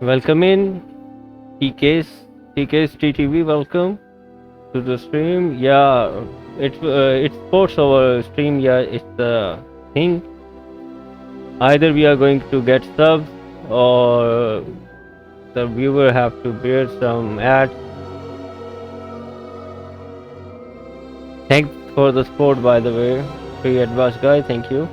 Welcome in TK's TTV. Welcome to the stream. Yeah, it supports our stream. Yeah, it's the thing. Either we are going to get subs or the viewer have to bear some ads. Thanks for the support, by the way. Free advice, guy. Thank you.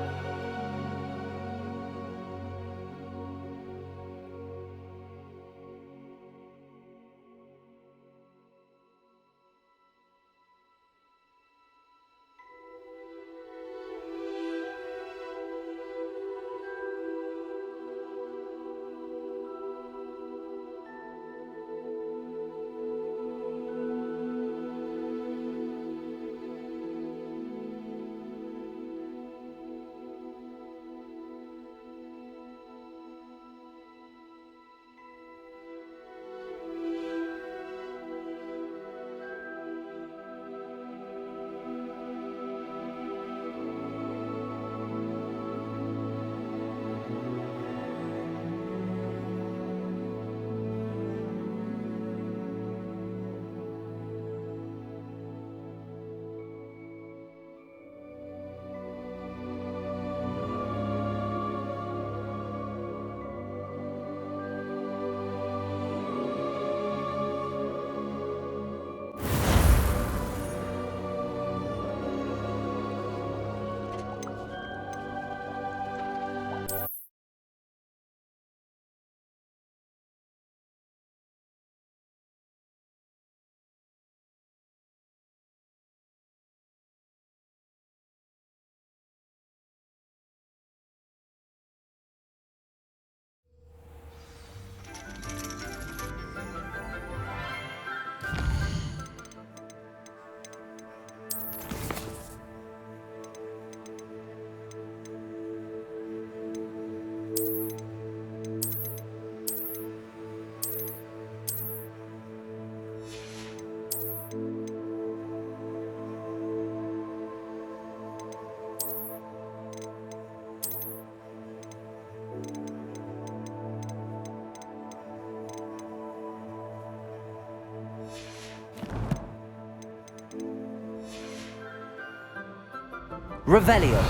Revelio.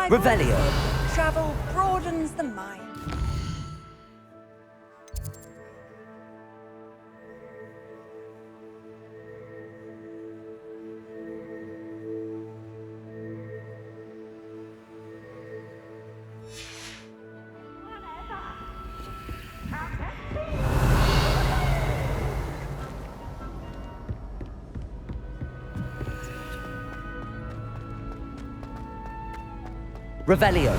Revelio. Travel broadens the mind. Revelio.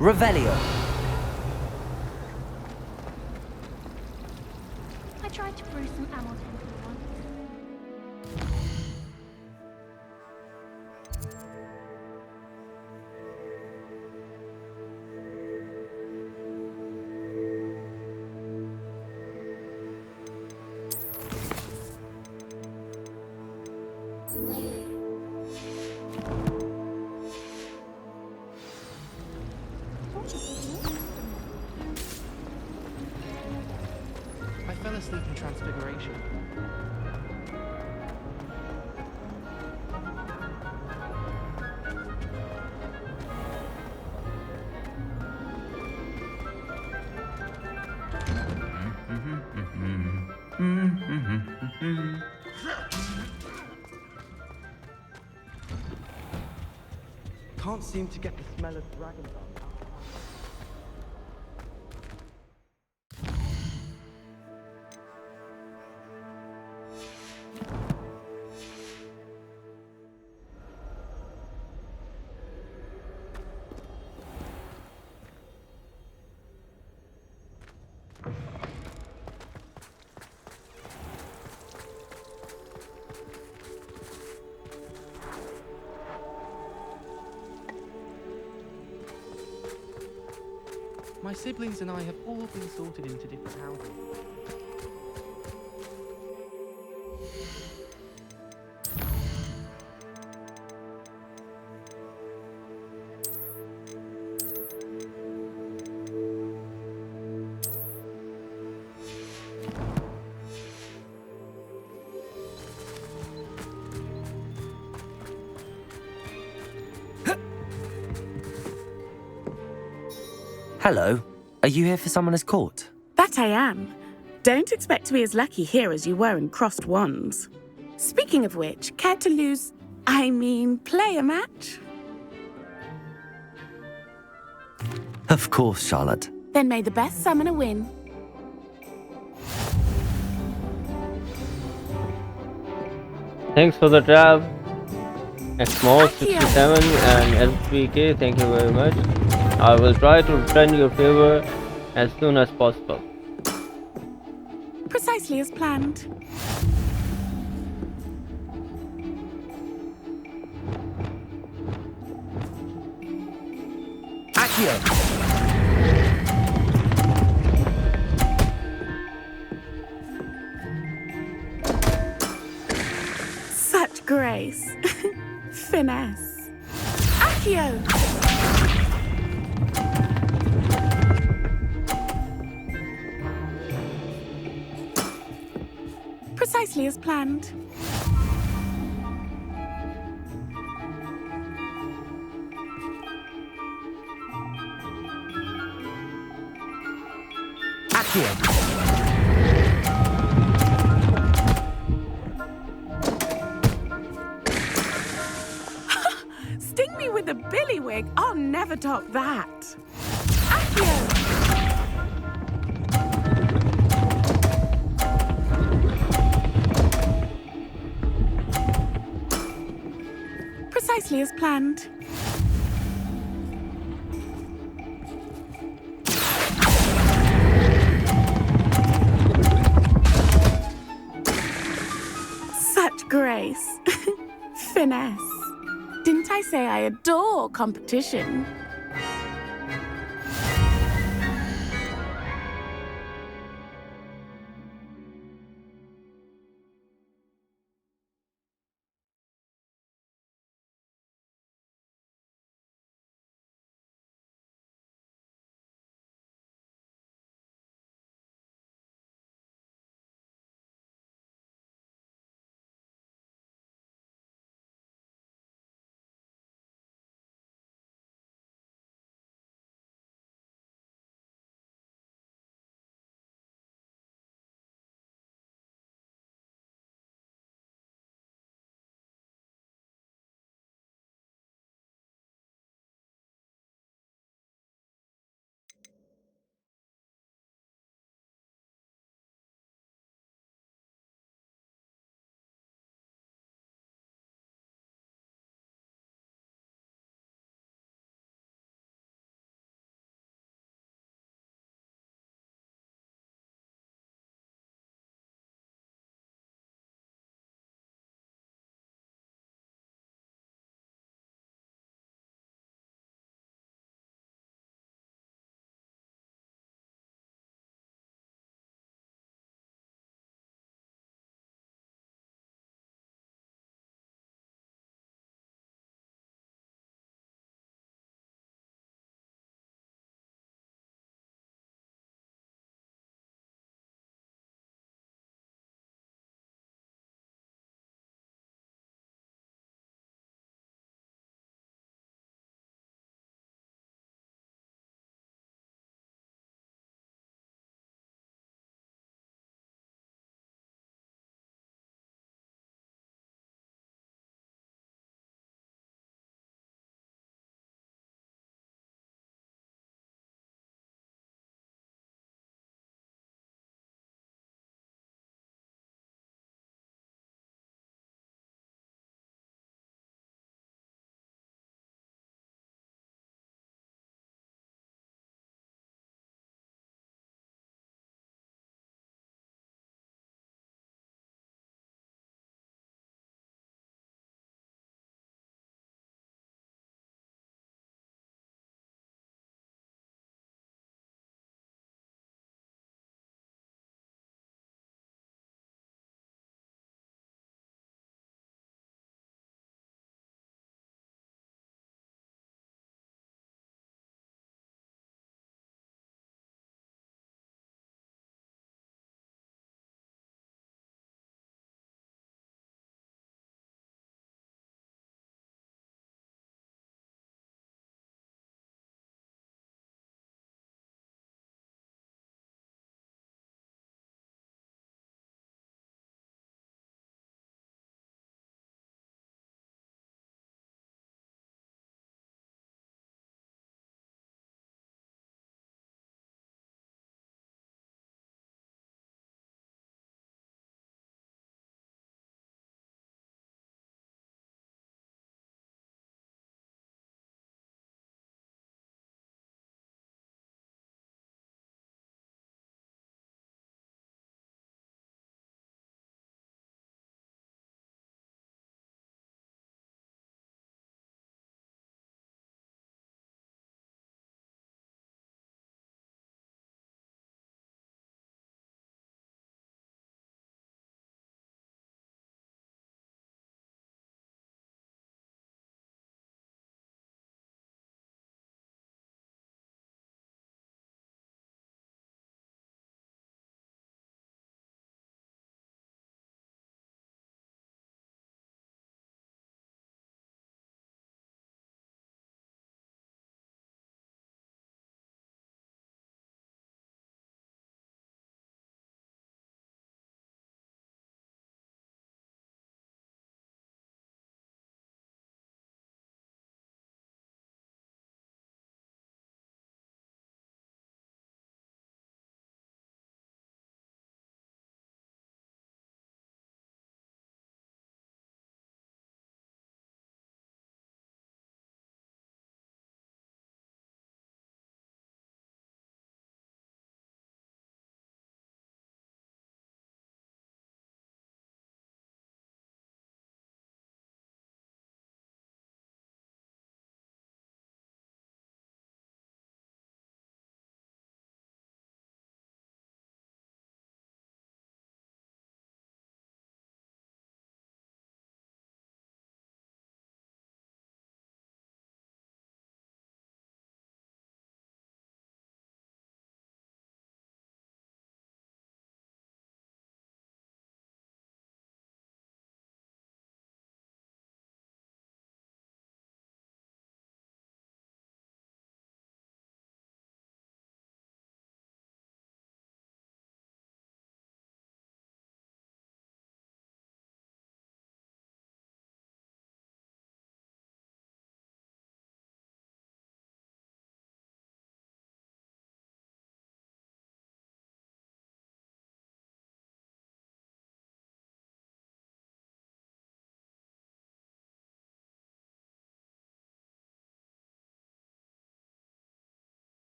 Revelio. I tried to brew some ammo temple once. I fell asleep in Transfiguration. Can't seem to get the smell of dragon dung. My siblings and I have all been sorted into different houses. Hello. Are you here for Summoner's Court? That I am. Don't expect to be as lucky here as you were in Crossed Wands. Speaking of which, care to play a match? Of course, Charlotte. Then may the best summoner win. Thanks for the tab. Xmos67 and SBK, thank you very much. I will try to return your favor as soon as possible. Precisely as planned. Accio. Such grace. Finesse. Accio! Precisely as planned. Accio. Sting me with a billywig. I'll never top that. Accio! exactly as planned. Such grace. Finesse. Didn't I say I adore competition?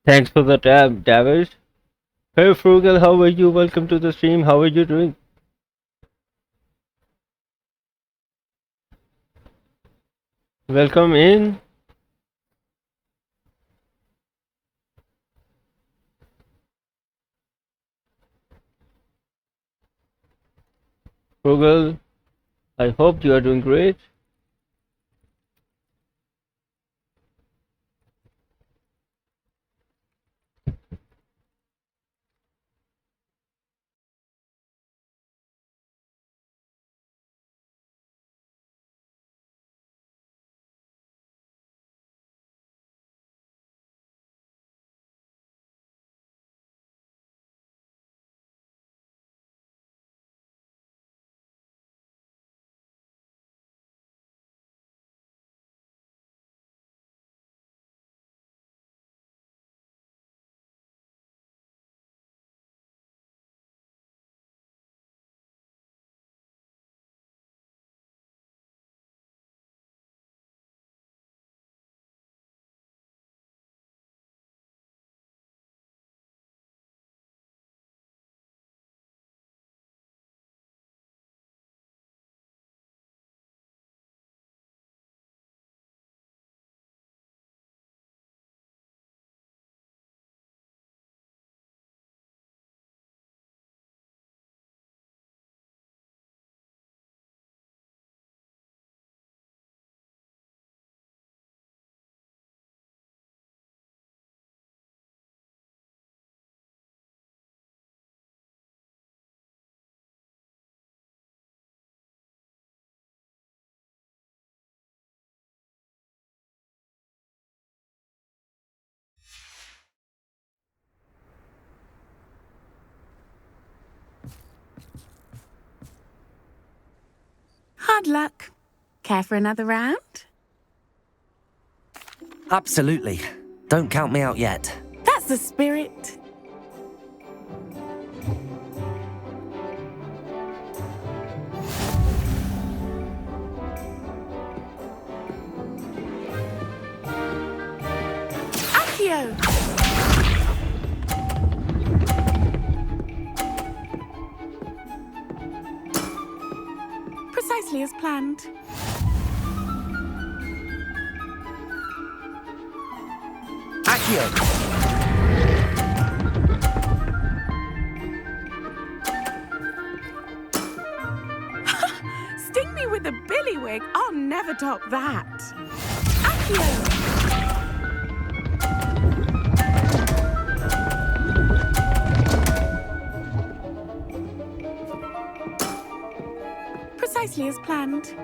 Thanks for the tab, David. Hey Frugal, how are you? Welcome to the stream. How are you doing? Welcome in. Frugal, I hope you are doing great. Hard luck. Care for another round? Absolutely. Don't count me out yet. That's the spirit. Accio! Precisely as planned. Accio! Sting me with a billywig. I'll never top that. Accio! Precisely as planned.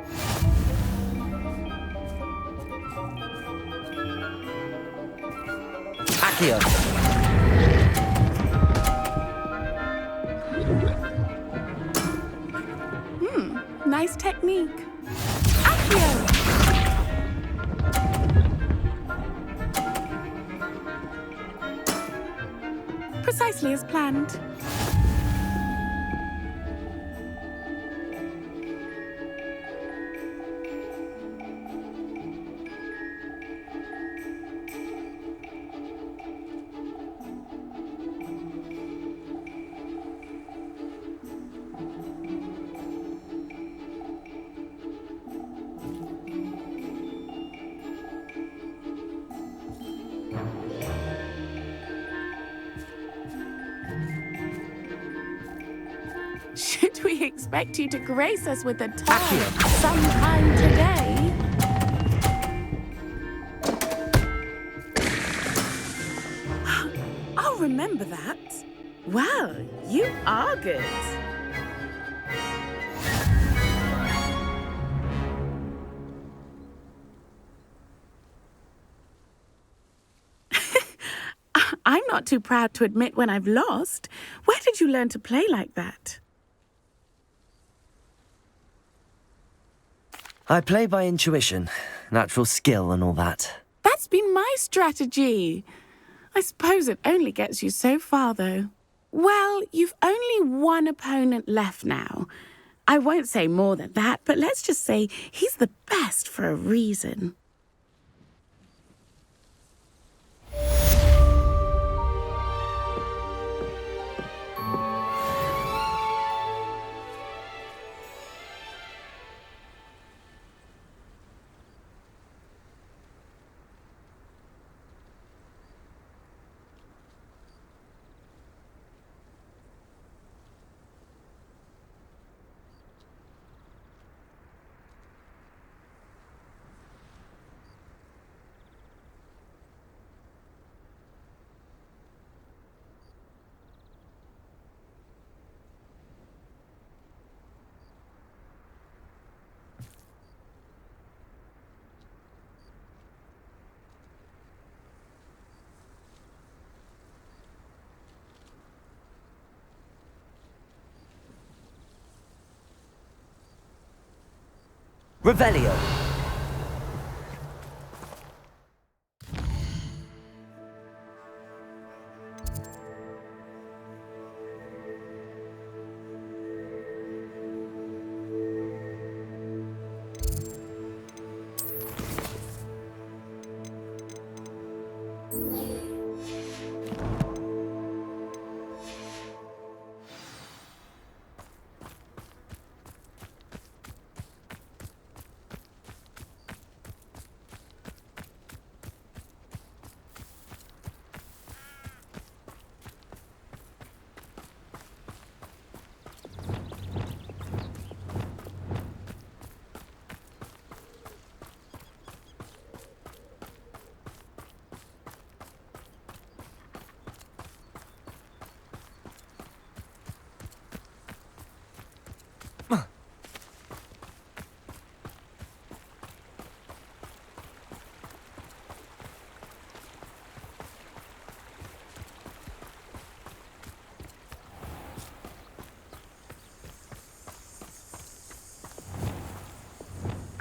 Accio! Nice technique. Accio! Precisely as planned. Should we expect you to grace us with a turn sometime today? I'll remember that. Well, you are good. I'm not too proud to admit when I've lost. Where did you learn to play like that? I play by intuition, natural skill and all that. That's been my strategy. I suppose it only gets you so far, though. Well, you've only one opponent left now. I won't say more than that, but let's just say he's the best for a reason. Revelio.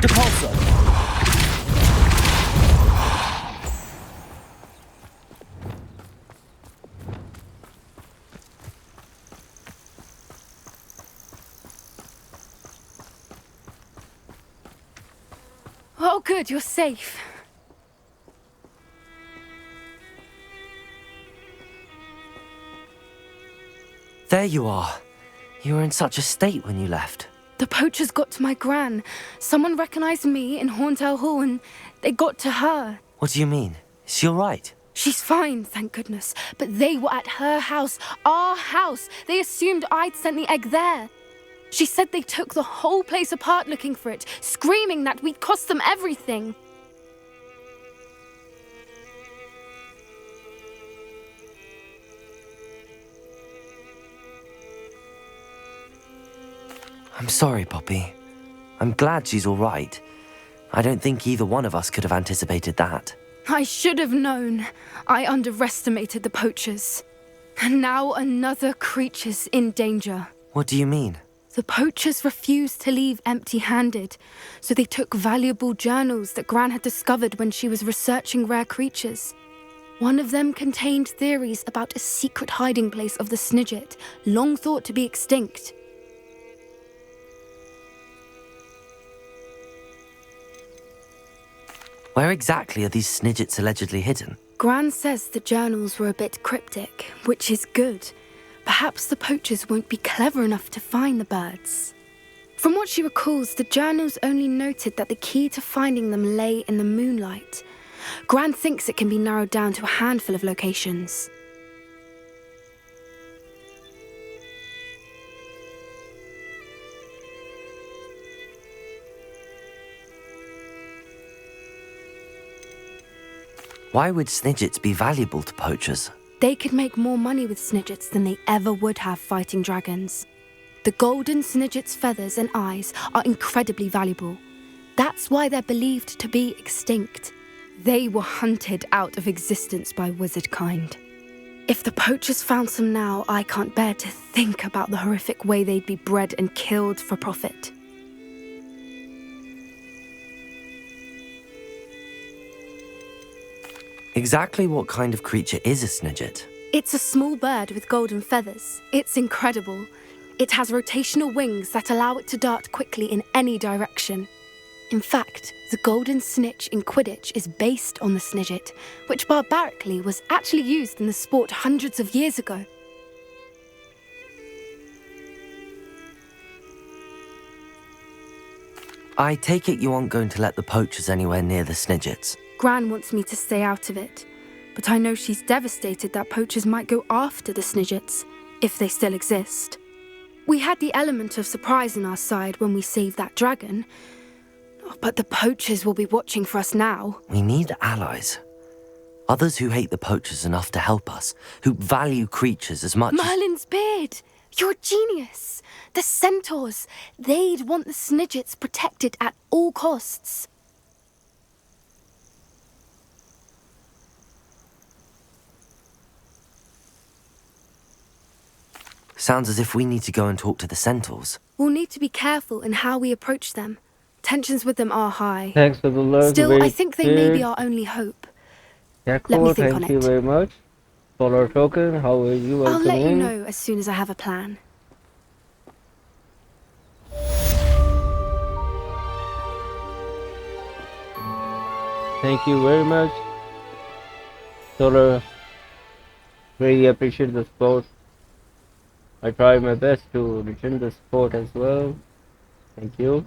Depulso. Oh, good, you're safe. There you are. You were in such a state when you left. The poachers got to my gran. Someone recognized me in Horntail Hall and they got to her. What do you mean? Is she all right? She's fine, thank goodness. But they were at her house, our house. They assumed I'd sent the egg there. She said they took the whole place apart looking for it, screaming that we'd cost them everything. I'm sorry, Poppy. I'm glad she's all right. I don't think either one of us could have anticipated that. I should have known. I underestimated the poachers. And now another creature's in danger. What do you mean? The poachers refused to leave empty-handed, so they took valuable journals that Gran had discovered when she was researching rare creatures. One of them contained theories about a secret hiding place of the Snidget, long thought to be extinct. Where exactly are these Snidgets allegedly hidden? Gran says the journals were a bit cryptic, which is good. Perhaps the poachers won't be clever enough to find the birds. From what she recalls, the journals only noted that the key to finding them lay in the moonlight. Gran thinks it can be narrowed down to a handful of locations. Why would Snidgets be valuable to poachers? They could make more money with Snidgets than they ever would have fighting dragons. The golden Snidget's feathers and eyes are incredibly valuable. That's why they're believed to be extinct. They were hunted out of existence by wizard kind. If the poachers found some now, I can't bear to think about the horrific way they'd be bred and killed for profit. Exactly what kind of creature is a Snidget? It's a small bird with golden feathers. It's incredible. It has rotational wings that allow it to dart quickly in any direction. In fact, the golden snitch in Quidditch is based on the Snidget, which barbarically was actually used in the sport hundreds of years ago. I take it you aren't going to let the poachers anywhere near the Snidgets. Gran wants me to stay out of it, but I know she's devastated that poachers might go after the Snidgets, if they still exist. We had the element of surprise on our side when we saved that dragon, but the poachers will be watching for us now. We need allies. Others who hate the poachers enough to help us, who value creatures as much as... Merlin's beard! You're a genius! The centaurs! They'd want the Snidgets protected at all costs. Sounds as if we need to go and talk to the centaurs. We'll need to be careful in how we approach them. Tensions with them are high. Thanks for the lurk. Still, I Wait, think they may be our only hope. Let me Yakko, think on thank you it. very much for our token. How are you? I'll Welcome let you in. know as soon as I have a plan. Thank you very much. Solar, really appreciate the support. I try my best to return the support as well. Thank you.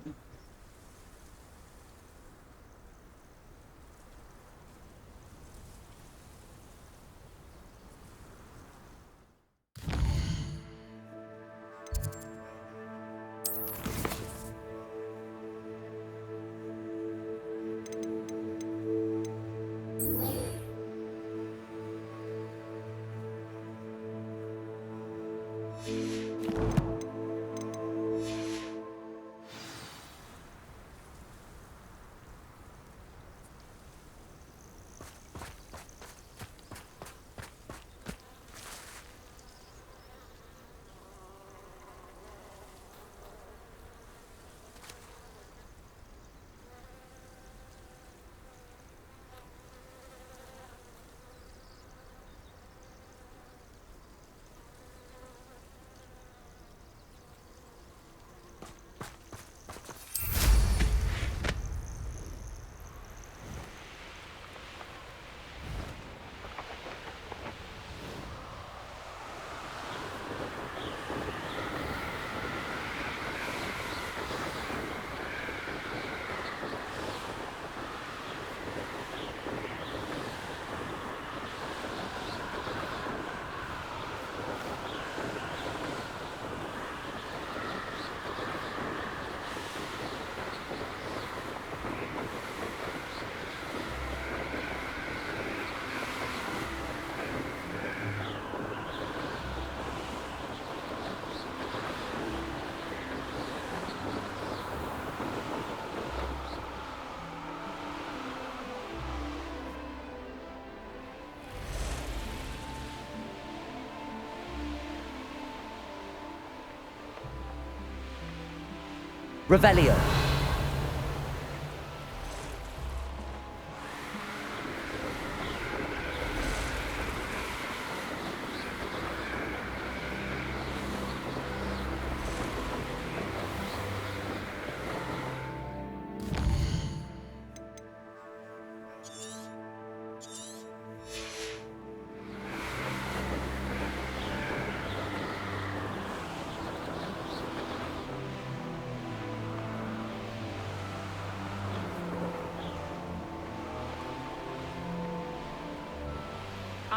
Revelio.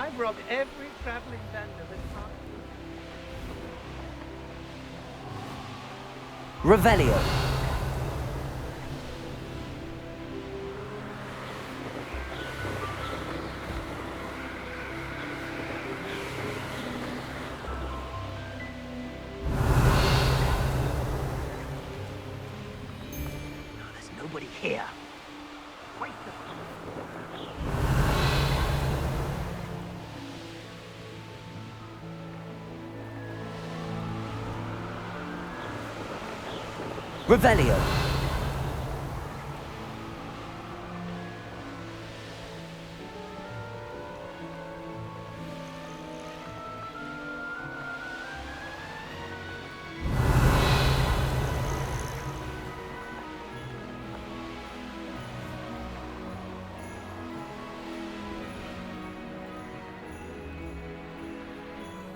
I brought every traveling vendor this time. Revelio. There's nobody here. Wait a Revelio.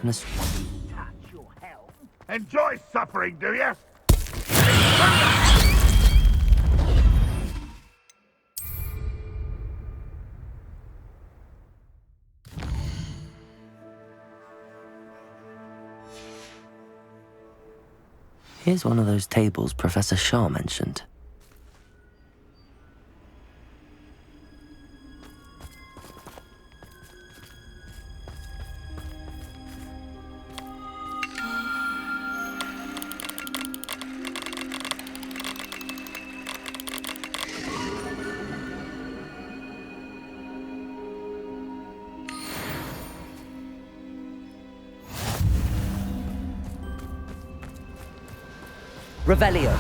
Goodness. touch your hell. Enjoy suffering, do you? Here's one of those tables Professor Shaw mentioned. Revelio.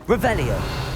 Revelio.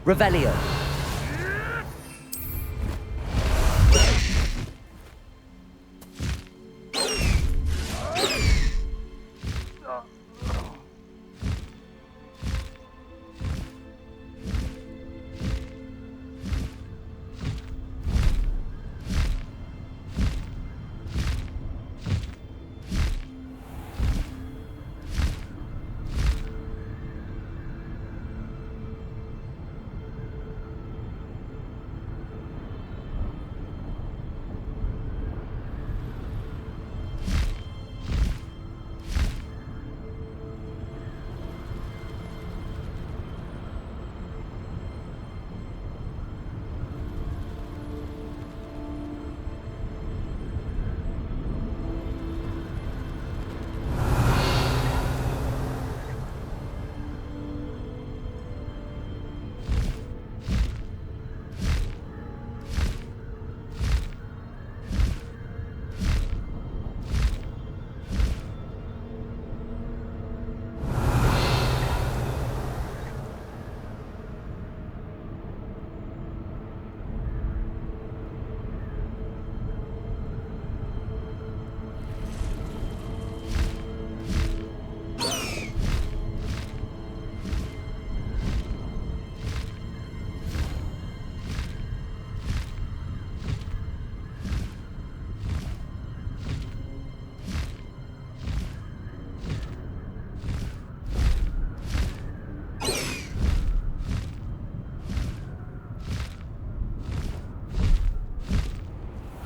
Revelio.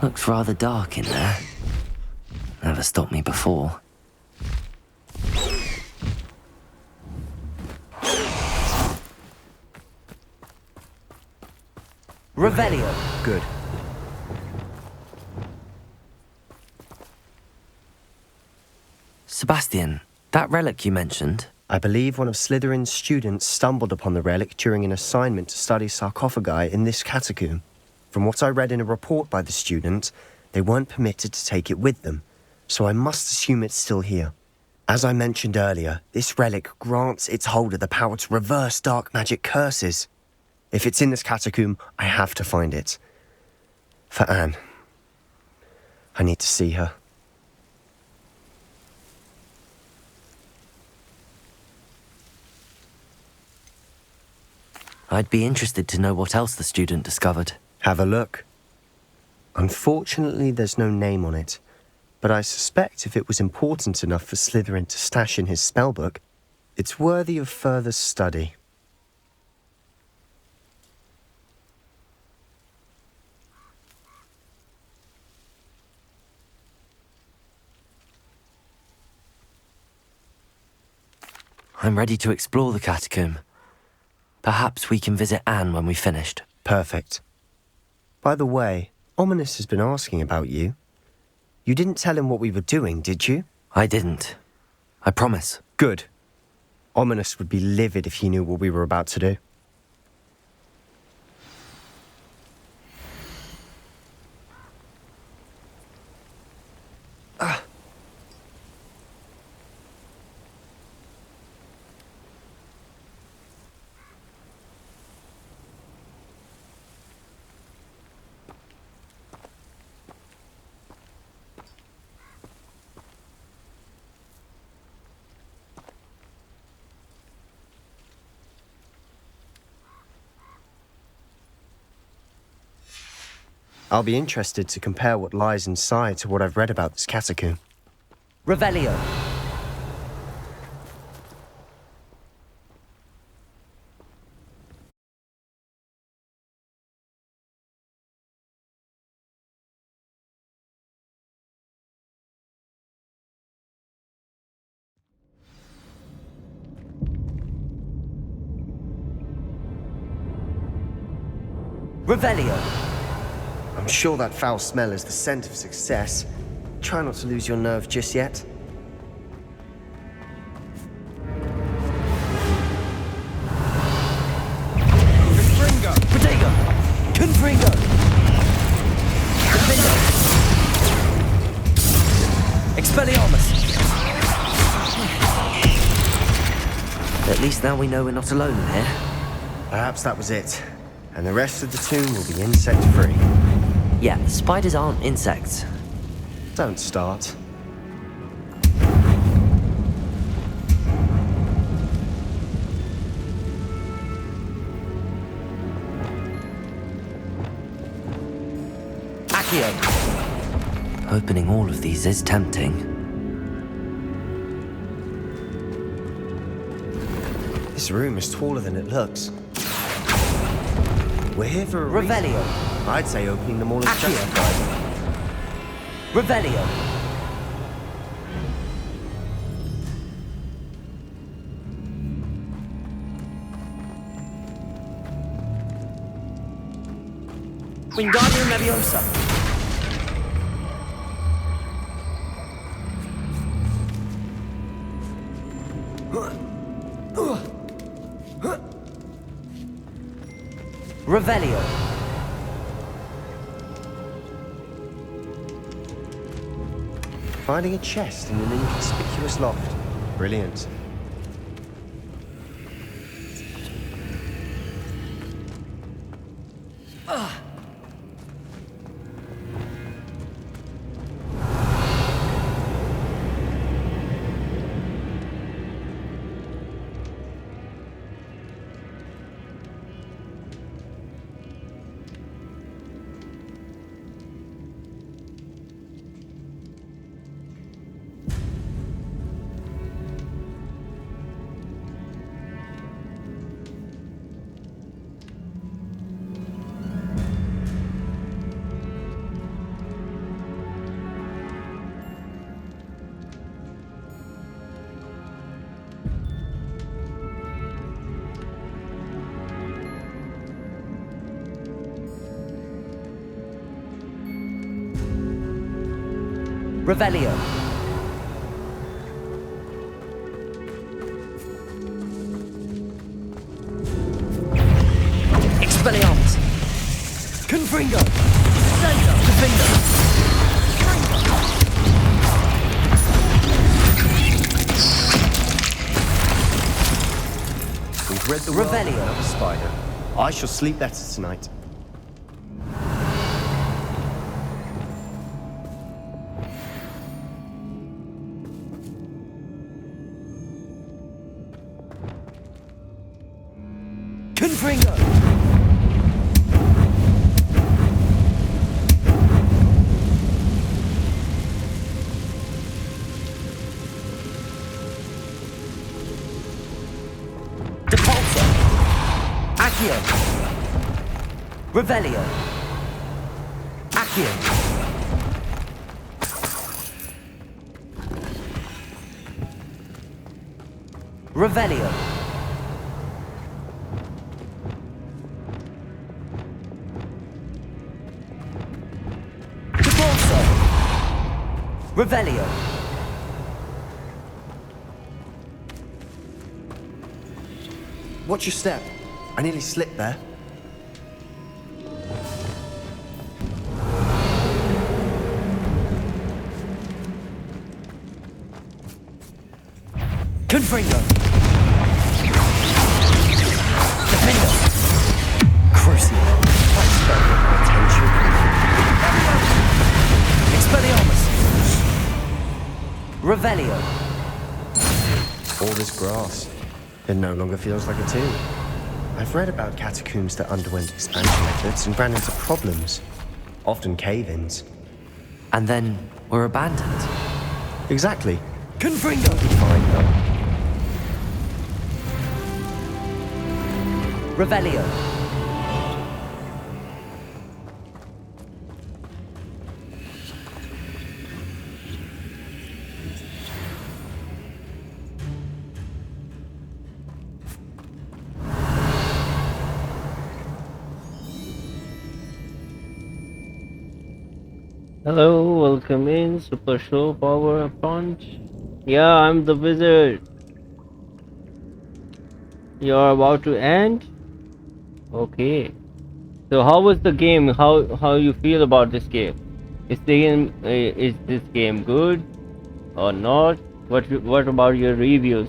Looks rather dark in there. Never stopped me before. Revelio. Good. Sebastian, that relic you mentioned, I believe one of Slytherin's students stumbled upon the relic during an assignment to study sarcophagi in this catacomb. From what I read in a report by the student, they weren't permitted to take it with them, so I must assume it's still here. As I mentioned earlier, this relic grants its holder the power to reverse dark magic curses. If it's in this catacomb, I have to find it. For Anne. I need to see her. I'd be interested to know what else the student discovered. Have a look. Unfortunately, there's no name on it, but I suspect if it was important enough for Slytherin to stash in his spellbook, it's worthy of further study. I'm ready to explore the catacomb. Perhaps we can visit Anne when we've finished. Perfect. By the way, Ominous has been asking about you. You didn't tell him what we were doing, did you? I didn't. I promise. Good. Ominous would be livid if he knew what we were about to do. I'll be interested to compare what lies inside to what I've read about this catacomb. Revelio. Revelio. I'm sure that foul smell is the scent of success. Try not to lose your nerve just yet. Protego. Confringo. Defendo. Expelliarmus. At least now we know we're not alone in here. Perhaps that was it. And the rest of the tomb will be insect-free. Yeah, spiders aren't insects. Don't start. Accio. Opening all of these is tempting. This room is taller than it looks. We're here for a Revelio. reason. I'd say opening them all is Accio. justified. Revelio. Wingardium Leviosa. Revelio. Finding a chest in an inconspicuous loft. Brilliant. Revelio. Expelliarmus. Confringo. Defendo. We've read the world Revelio. of a spider. I shall sleep better tonight. Confringo. Depulso. Accio. Revelio. Accio. Revelio. Depulso. Revelio. Watch your step. I nearly slipped there. Confringo. Defendo. Crucio. Attention. Expelliarmus. Revelio. All this grass. It no longer feels like a tomb. I've read about catacombs that underwent expansion efforts and ran into problems. Often cave-ins. And then were abandoned. Exactly. Confringo. Fine though. Revelio. Hello, welcome in. Super Show Power Punch. Yeah, I'm the wizard. You're about to end? Okay. So how was the game? How you feel about this game? Is this game good or not? What about your reviews?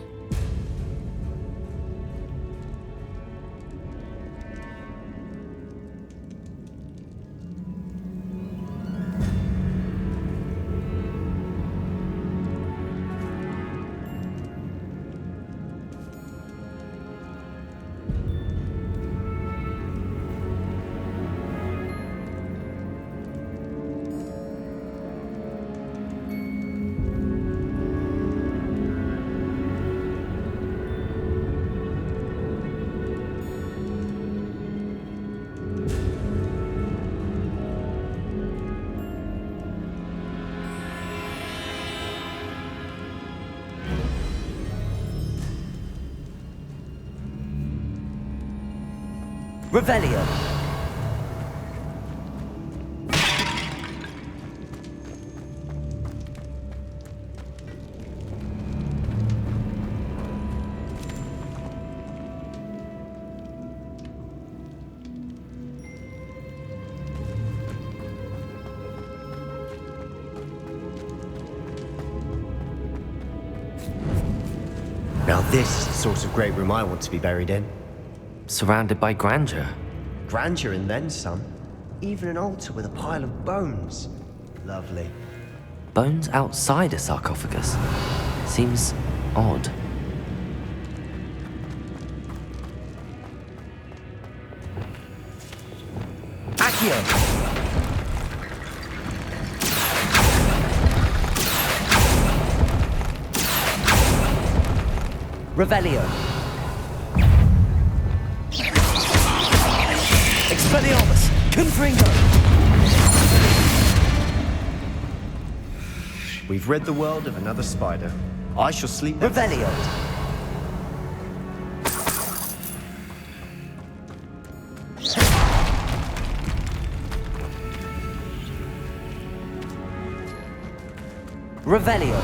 Revelio. Now this is the sort of great room I want to be buried in. Surrounded by grandeur. Grandeur and then some. Even an altar with a pile of bones. Lovely. Bones outside a sarcophagus. Seems odd. Accio! Revelio. Expelliarmus! Confringo! We've rid the world of another spider. I shall sleep. Revelio! Revelio!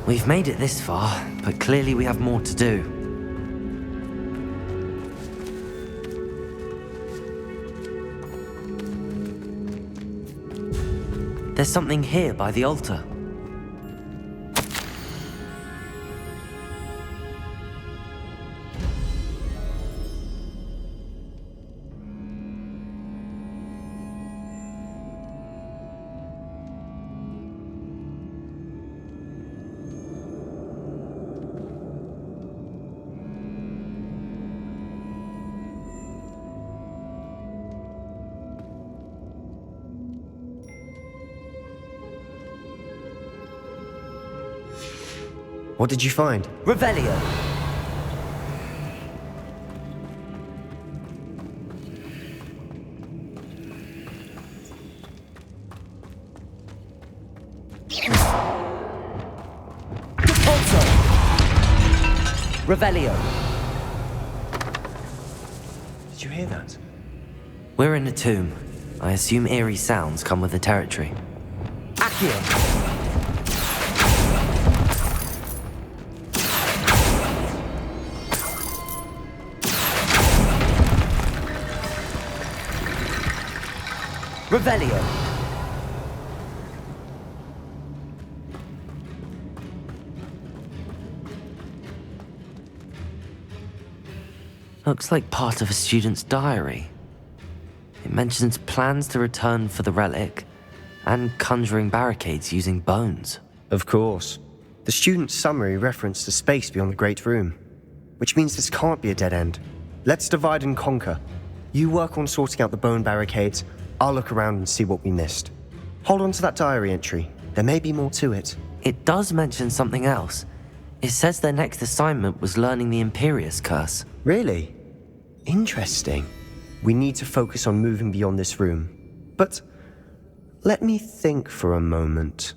We've made it this far, but clearly we have more to do. There's something here by the altar. What did you find? Revelio! Repulso! Revelio! Did you hear that? We're in a tomb. I assume eerie sounds come with the territory. Accio! Revelio! Looks like part of a student's diary. It mentions plans to return for the relic and conjuring barricades using bones. Of course. The student's summary referenced a space beyond the Great Room, which means this can't be a dead end. Let's divide and conquer. You work on sorting out the bone barricades. I'll look around and see what we missed. Hold on to that diary entry. There may be more to it. It does mention something else. It says their next assignment was learning the Imperius Curse. Really? Interesting. We need to focus on moving beyond this room. But let me think for a moment.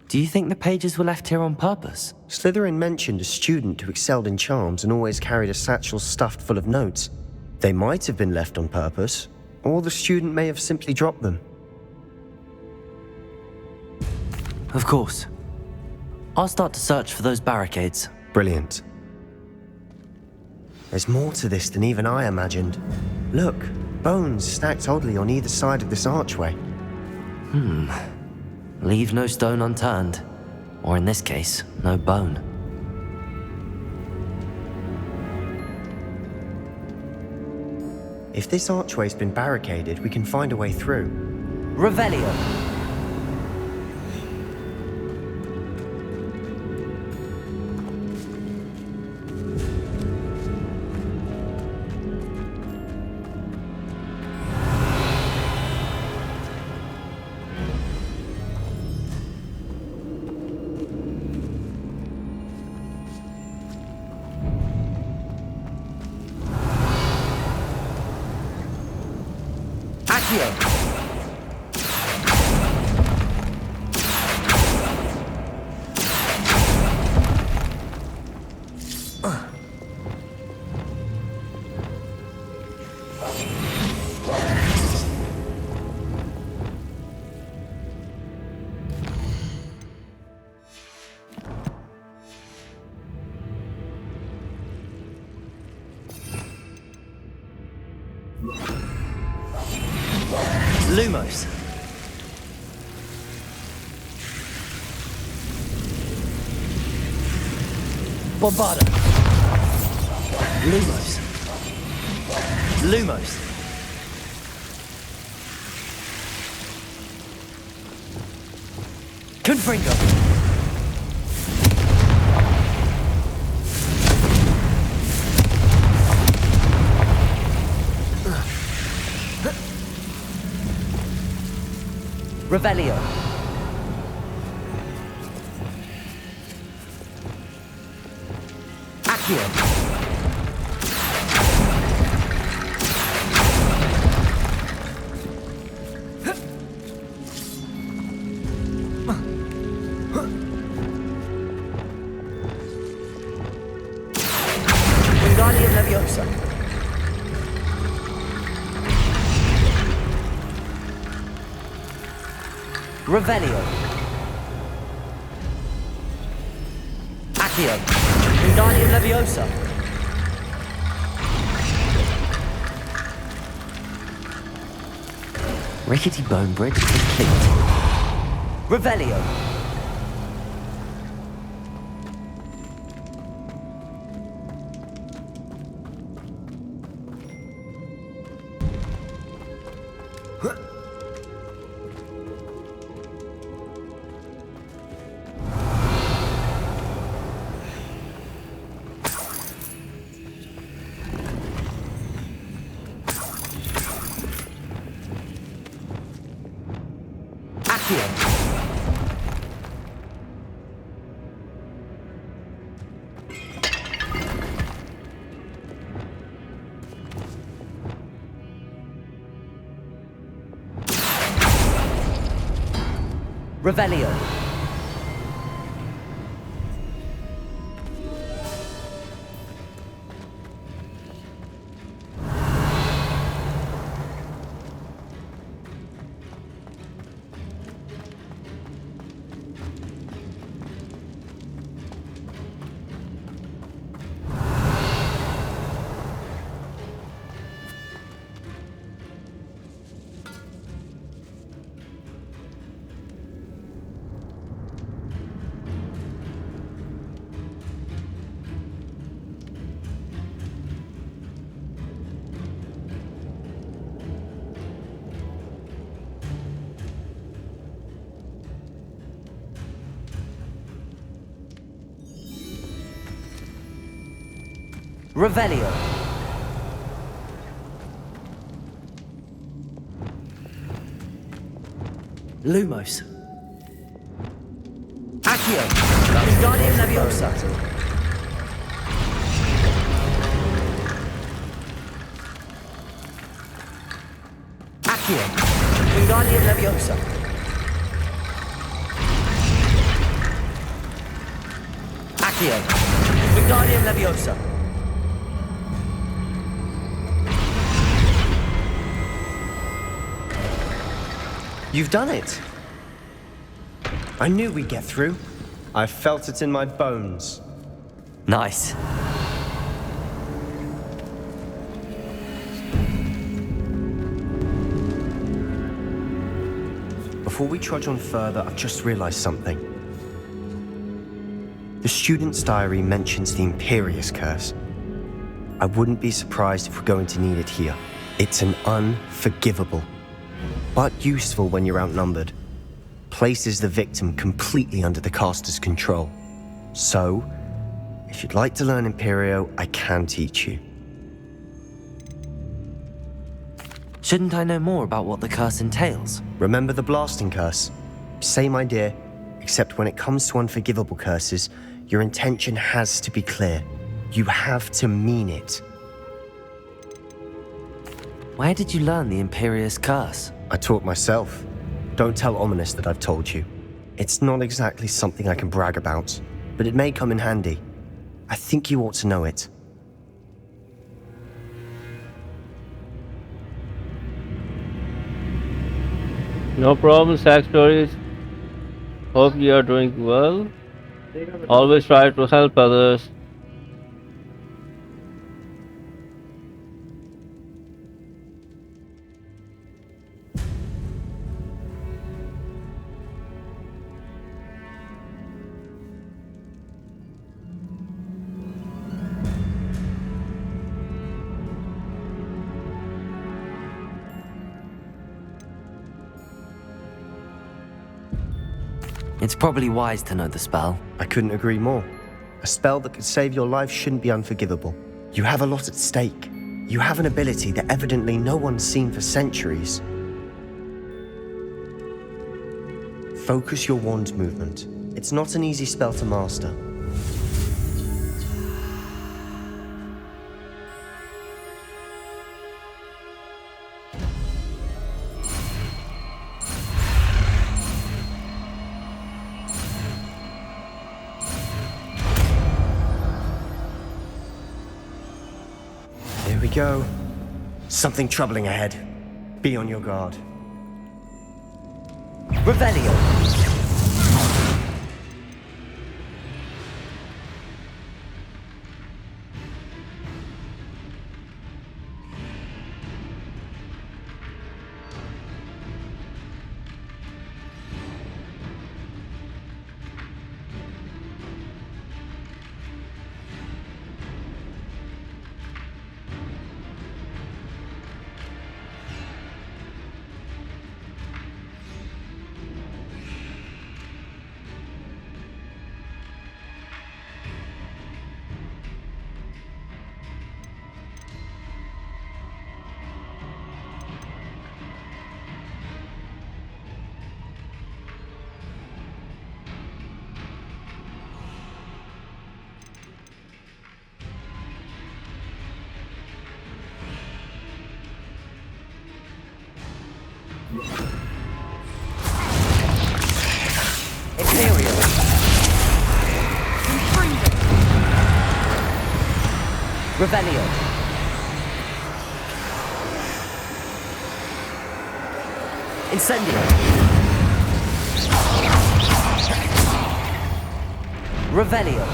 Do you think the pages were left here on purpose? Slytherin mentioned a student who excelled in charms and always carried a satchel stuffed full of notes. They might have been left on purpose, Or the student may have simply dropped them. Of course. I'll start to search for those barricades. Brilliant. There's more to this than even I imagined. Look, bones stacked oddly on either side of this archway. Leave no stone unturned. Or in this case, no bone. If this archway's been barricaded, we can find a way through. Revelio. Lumos. Bombarda. Lumos. Lumos. Confringo. Revelio. Accio. Wingardium Leviosa. Revelio. Accio. Wingardium Leviosa. Rickety bone bridge complete. Revelio. Revelio. Revelio. Lumos. Accio. Wingardium Leviosa. Accio. Wingardium Leviosa. Accio. Wingardium Leviosa. You've done it! I knew we'd get through. I felt it in my bones. Nice. Before we trudge on further, I've just realized something. The student's diary mentions the Imperious Curse. I wouldn't be surprised if we're going to need it here. It's an unforgivable, but useful when you're outnumbered. Places the victim completely under the caster's control. So, if you'd like to learn Imperio, I can teach you. Shouldn't I know more about what the curse entails? Remember the blasting curse? Same idea, except when it comes to unforgivable curses, your intention has to be clear. You have to mean it. Where did you learn the Imperious Curse? I taught myself. Don't tell Ominous that I've told you. It's not exactly something I can brag about, but it may come in handy. I think you ought to know it. No problem, Sack Stories. Hope you are doing well. Always try to help others. It's probably wise to know the spell. I couldn't agree more. A spell that could save your life shouldn't be unforgivable. You have a lot at stake. You have an ability that evidently no one's seen for centuries. Focus your wand movement. It's not an easy spell to master. Here we go. Something troubling ahead. Be on your guard. Revelio! Imperial! Revelio! Incendio! Revelio!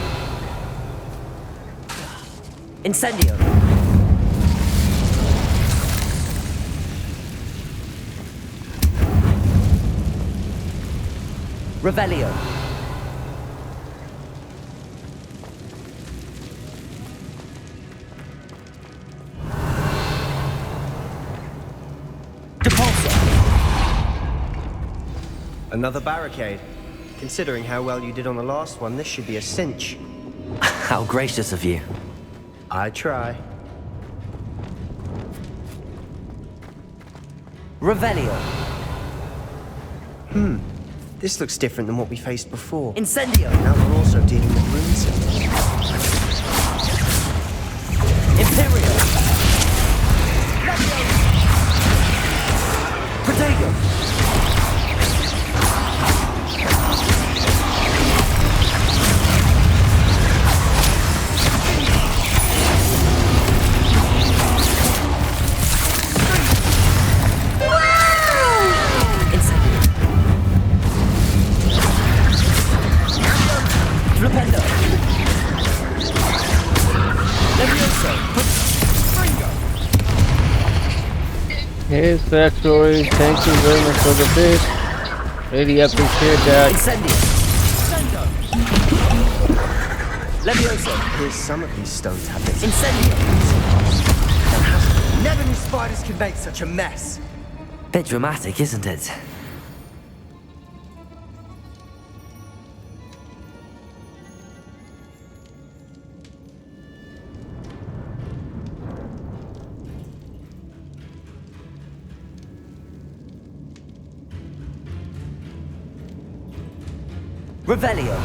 Incendio! Revelio! Another barricade. Considering how well you did on the last one, this should be a cinch. How gracious of you. I try. Revelio! This looks different than what we faced before. Incendio! Now we're also dealing with rune symbols. Imperial! Protego! Incendio! Levioso! Yes, Factory, thank you very much for the bit. Really appreciate that. Incendio! Levioso! Here's some of these stone tablets. Incendio! Never knew spiders could make such a mess. Bit dramatic, isn't it? Revelio.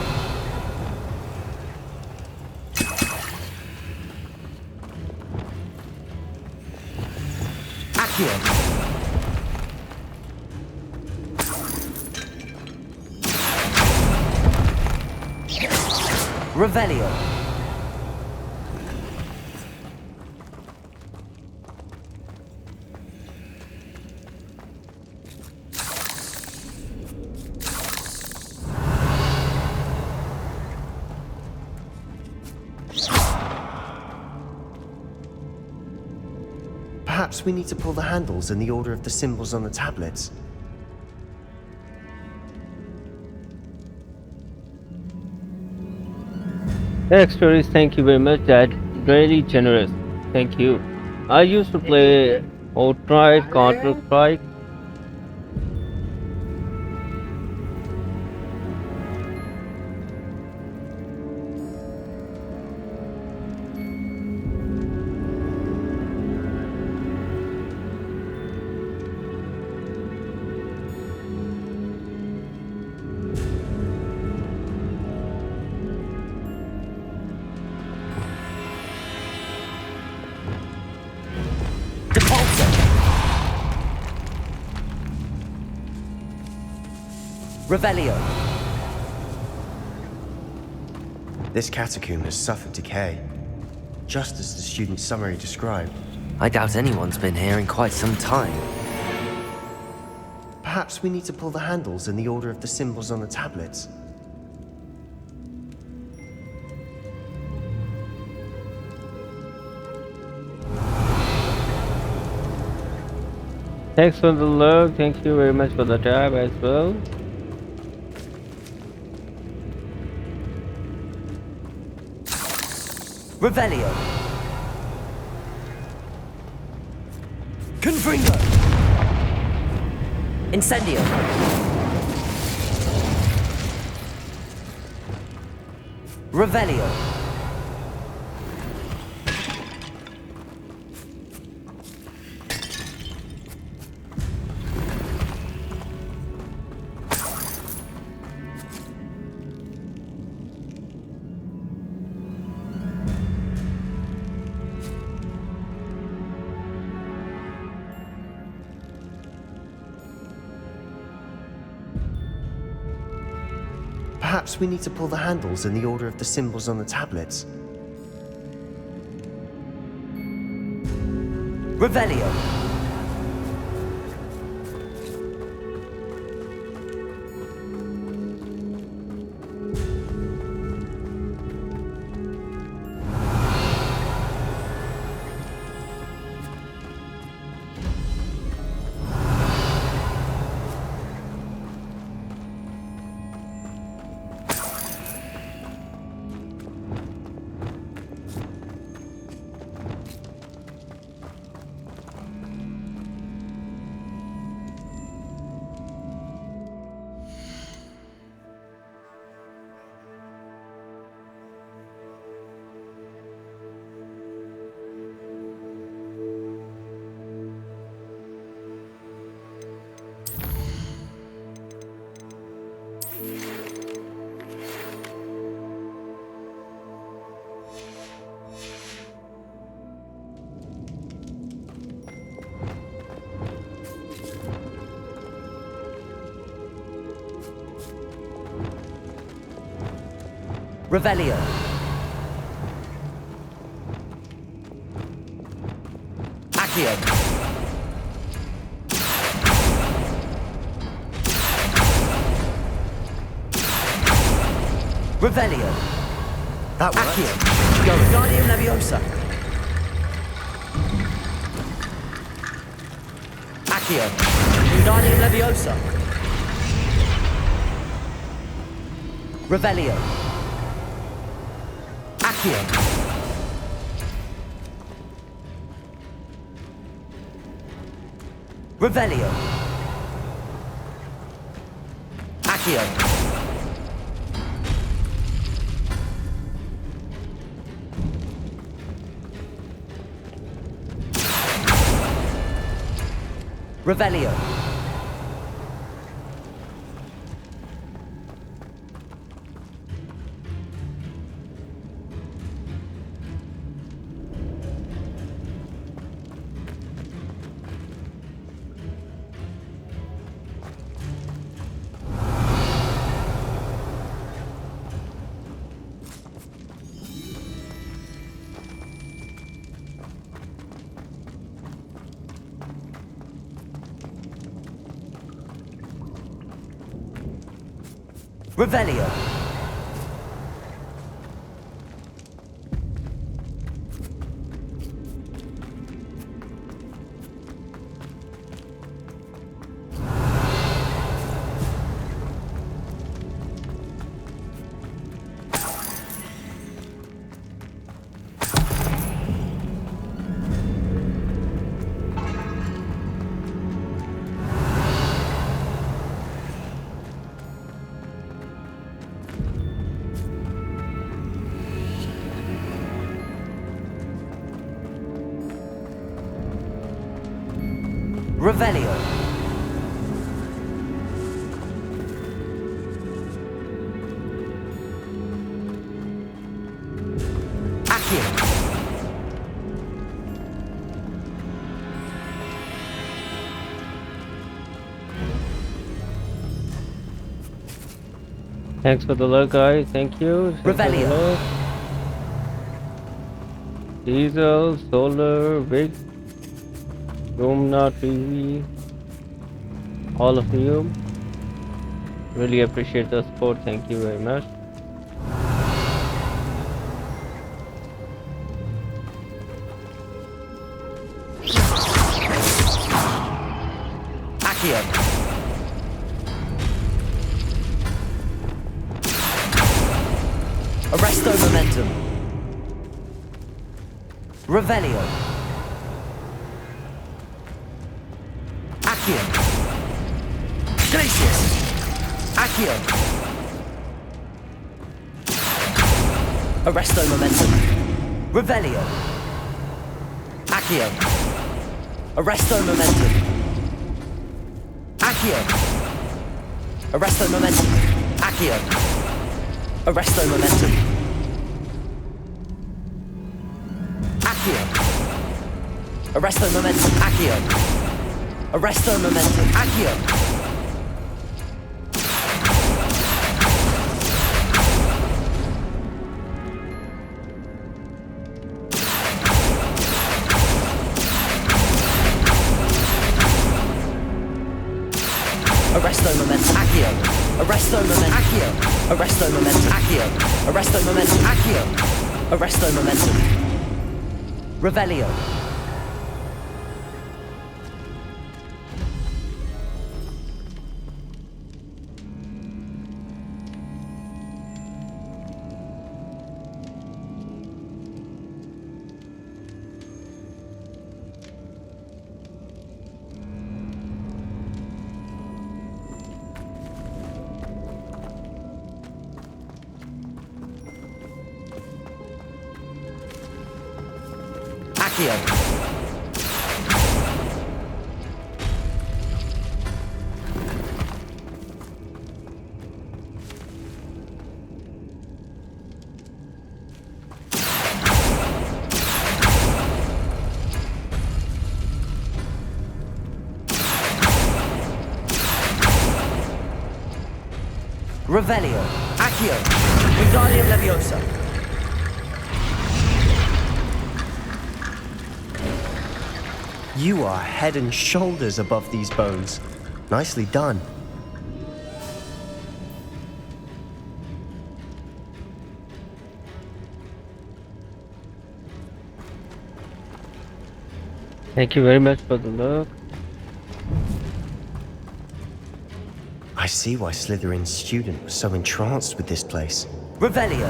Accio. Revelio. Perhaps we need to pull the handles in the order of the symbols on the tablets. Stories, thank you very much. That really generous. Thank you. I used to play Outright, Counter Strike. Revelio. This catacomb has suffered decay, just as the student's summary described. I doubt anyone's been here in quite some time. Perhaps we need to pull the handles in the order of the symbols on the tablets. Thanks for the love. Thank you very much for the tab as well. Revelio. Confringo. Incendio. Revelio. Perhaps we need to pull the handles in the order of the symbols on the tablets. Revelio. Revelio. Accio. Revelio. That worked. Accio. Guardian Leviosa. Accio. Wingardium Leviosa. Revelio. Accio. Revelio. Accio. Revelio. Revelio. Revelio. Accio. Thanks for the luck, guys. Thank you. Thanks for the Revelio. luck. Diesel, Solar, Vic, Rumna TV, all of you. Really appreciate the support. Thank you very much. Accio. Arresto momentum. Revelio. Accio. Glacius. Accio. Arresto momentum. Revelio. Accio. Arresto momentum. Accio. Arresto momentum. Accio. Arresto momentum. Accio. Arresto momentum. Accio. Arresto momentum. Accio. Arresto momentum. Accio. Arresto momentum. Accio. Arresto momentum. Accio. Arresto momentum. Accio. Arresto momentum. Revelio. Accio. Revelio. Accio. Wingardium Leviosa. You are head and shoulders above these bones. Nicely done. Thank you very much for the look. I see why Slytherin's student was so entranced with this place. Revelio.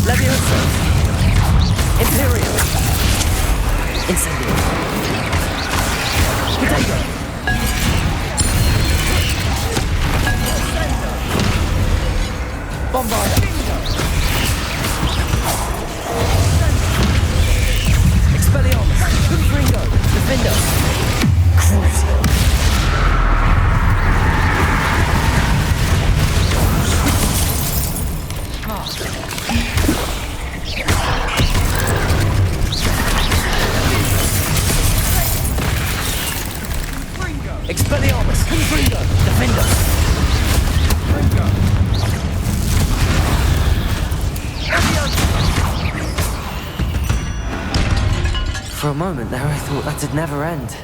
Leviosa. Imperial. Incendio. Potato. Bombarda. Expelliarmus. Confringo. Defender. Crucio. Expelliarmus. Confringo. Defender. For a moment there, I thought that'd never end.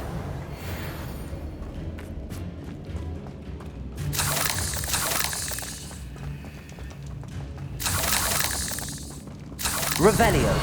Revelio.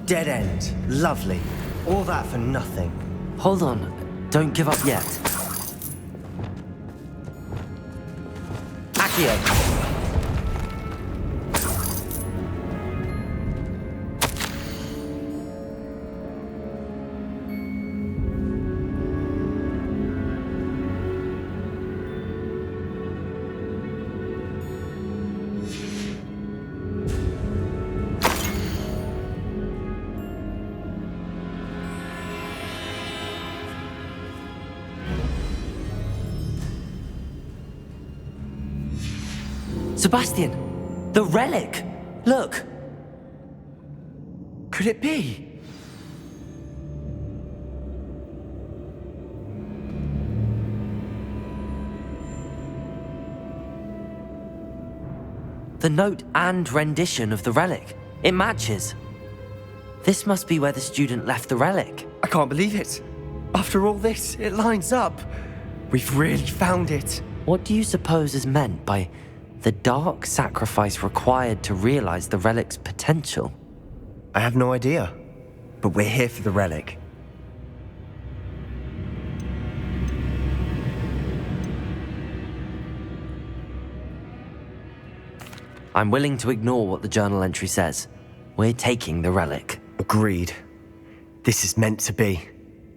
Dead end. Lovely. All that for nothing. Hold on. Don't give up yet. Accio. Sebastian! The relic! Look! Could it be? The note and rendition of the relic. It matches. This must be where the student left the relic. I can't believe it. After all this, it lines up. We've really found it. What do you suppose is meant by the dark sacrifice required to realize the relic's potential? I have no idea. But we're here for the relic. I'm willing to ignore what the journal entry says. We're taking the relic. Agreed. This is meant to be.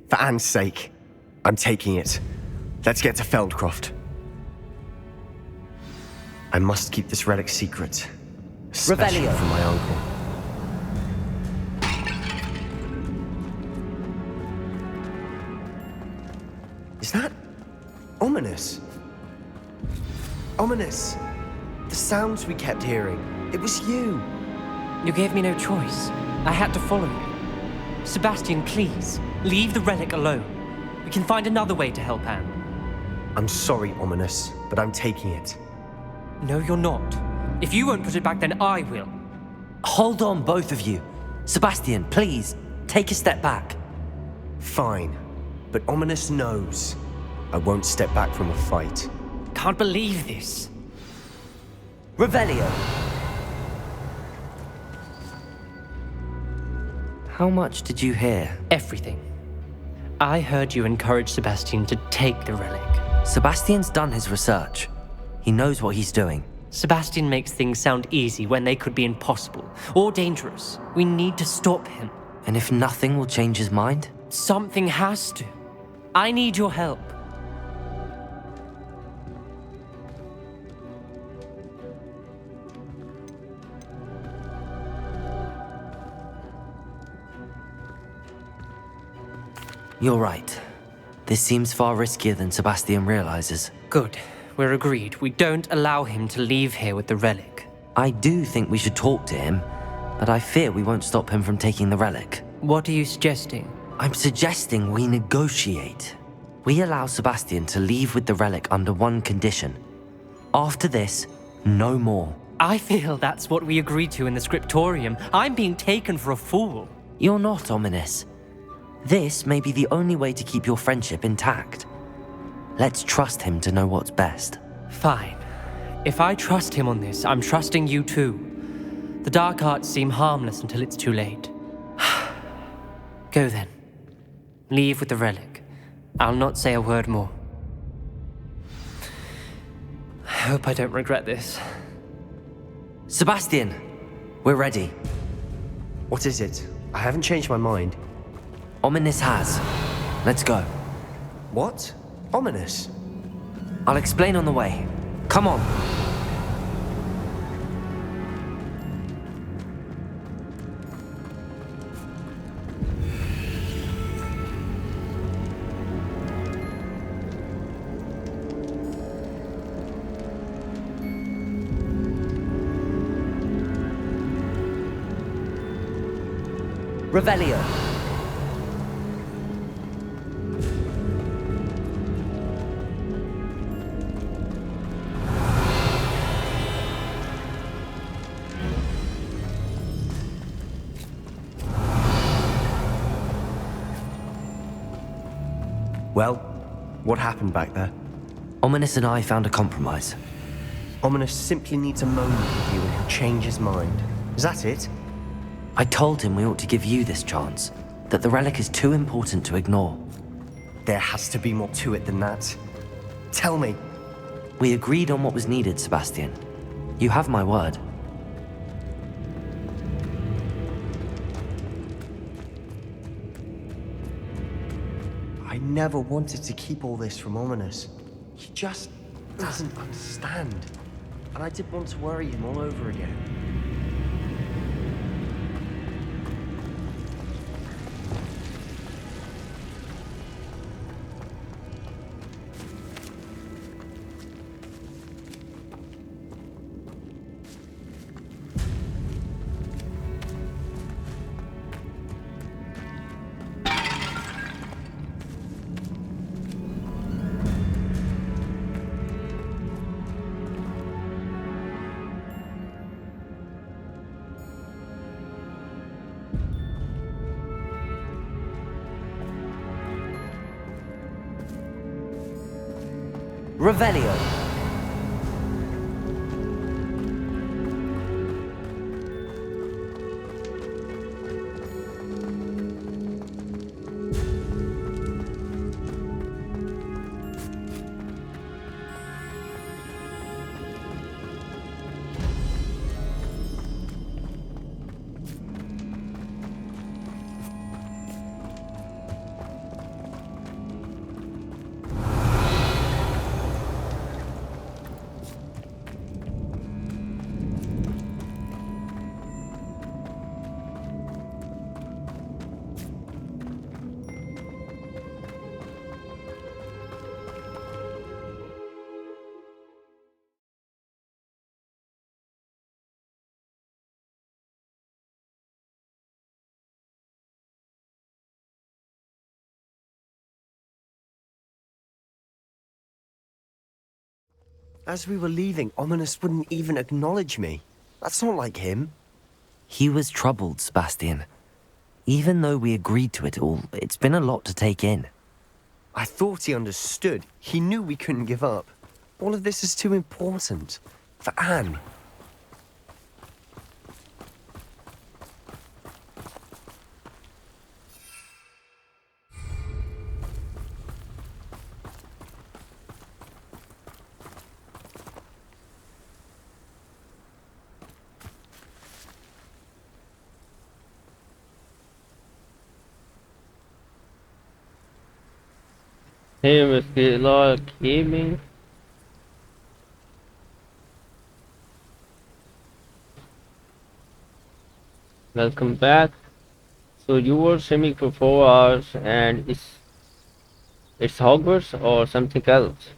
For Anne's sake, I'm taking it. Let's get to Feldcroft. I must keep this relic secret. Especially Revelio. from my uncle. Is that ominous? Ominous. The sounds we kept hearing. It was you. You gave me no choice. I had to follow you. Sebastian, please, leave the relic alone. We can find another way to help Anne. I'm sorry, Ominous, but I'm taking it. No, you're not. If you won't put it back, then I will. Hold on, both of you. Sebastian, please, take a step back. Fine, but Ominous knows I won't step back from a fight. Can't believe this. Revelio. How much did you hear? Everything. I heard you encourage Sebastian to take the relic. Sebastian's done his research. He knows what he's doing. Sebastian makes things sound easy when they could be impossible or dangerous. We need to stop him. And if nothing will change his mind? Something has to. I need your help. You're right. This seems far riskier than Sebastian realizes. Good. We're agreed. We don't allow him to leave here with the relic. I do think we should talk to him, but I fear we won't stop him from taking the relic. What are you suggesting? I'm suggesting we negotiate. We allow Sebastian to leave with the relic under one condition. After this, no more. I feel that's what we agreed to in the scriptorium. I'm being taken for a fool. You're not, Ominous. This may be the only way to keep your friendship intact. Let's trust him to know what's best. Fine. If I trust him on this, I'm trusting you too. The dark arts seem harmless until it's too late. Go then. Leave with the relic. I'll not say a word more. I hope I don't regret this. Sebastian, we're ready. What is it? I haven't changed my mind. Ominous has. Let's go. What? Ominous? I'll explain on the way. Come on. Revelio. Well, what happened back there? Ominous and I found a compromise. Ominous simply needs a moment with you and he'll change his mind. Is that it? I told him we ought to give you this chance, that the relic is too important to ignore. There has to be more to it than that. Tell me. We agreed on what was needed, Sebastian. You have my word. I never wanted to keep all this from Ominous. He just doesn't understand. And I didn't want to worry him all over again. Revelio. As we were leaving, Ominous wouldn't even acknowledge me. That's not like him. He was troubled, Sebastian. Even though we agreed to it all, it's been a lot to take in. I thought he understood. He knew we couldn't give up. All of this is too important. For Anne. Hey, Mr. Law Gaming. Welcome back. So you were streaming for 4 hours and it's Hogwarts or something else?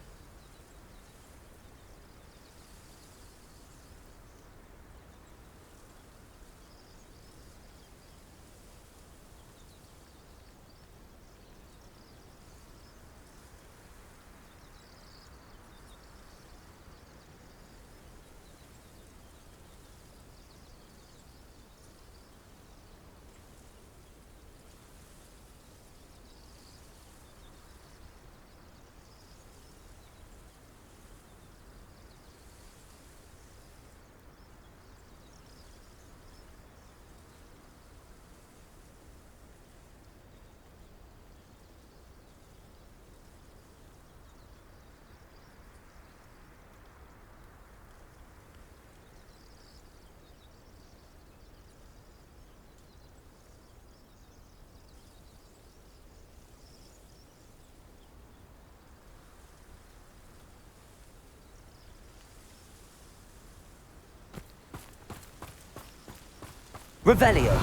Revelio.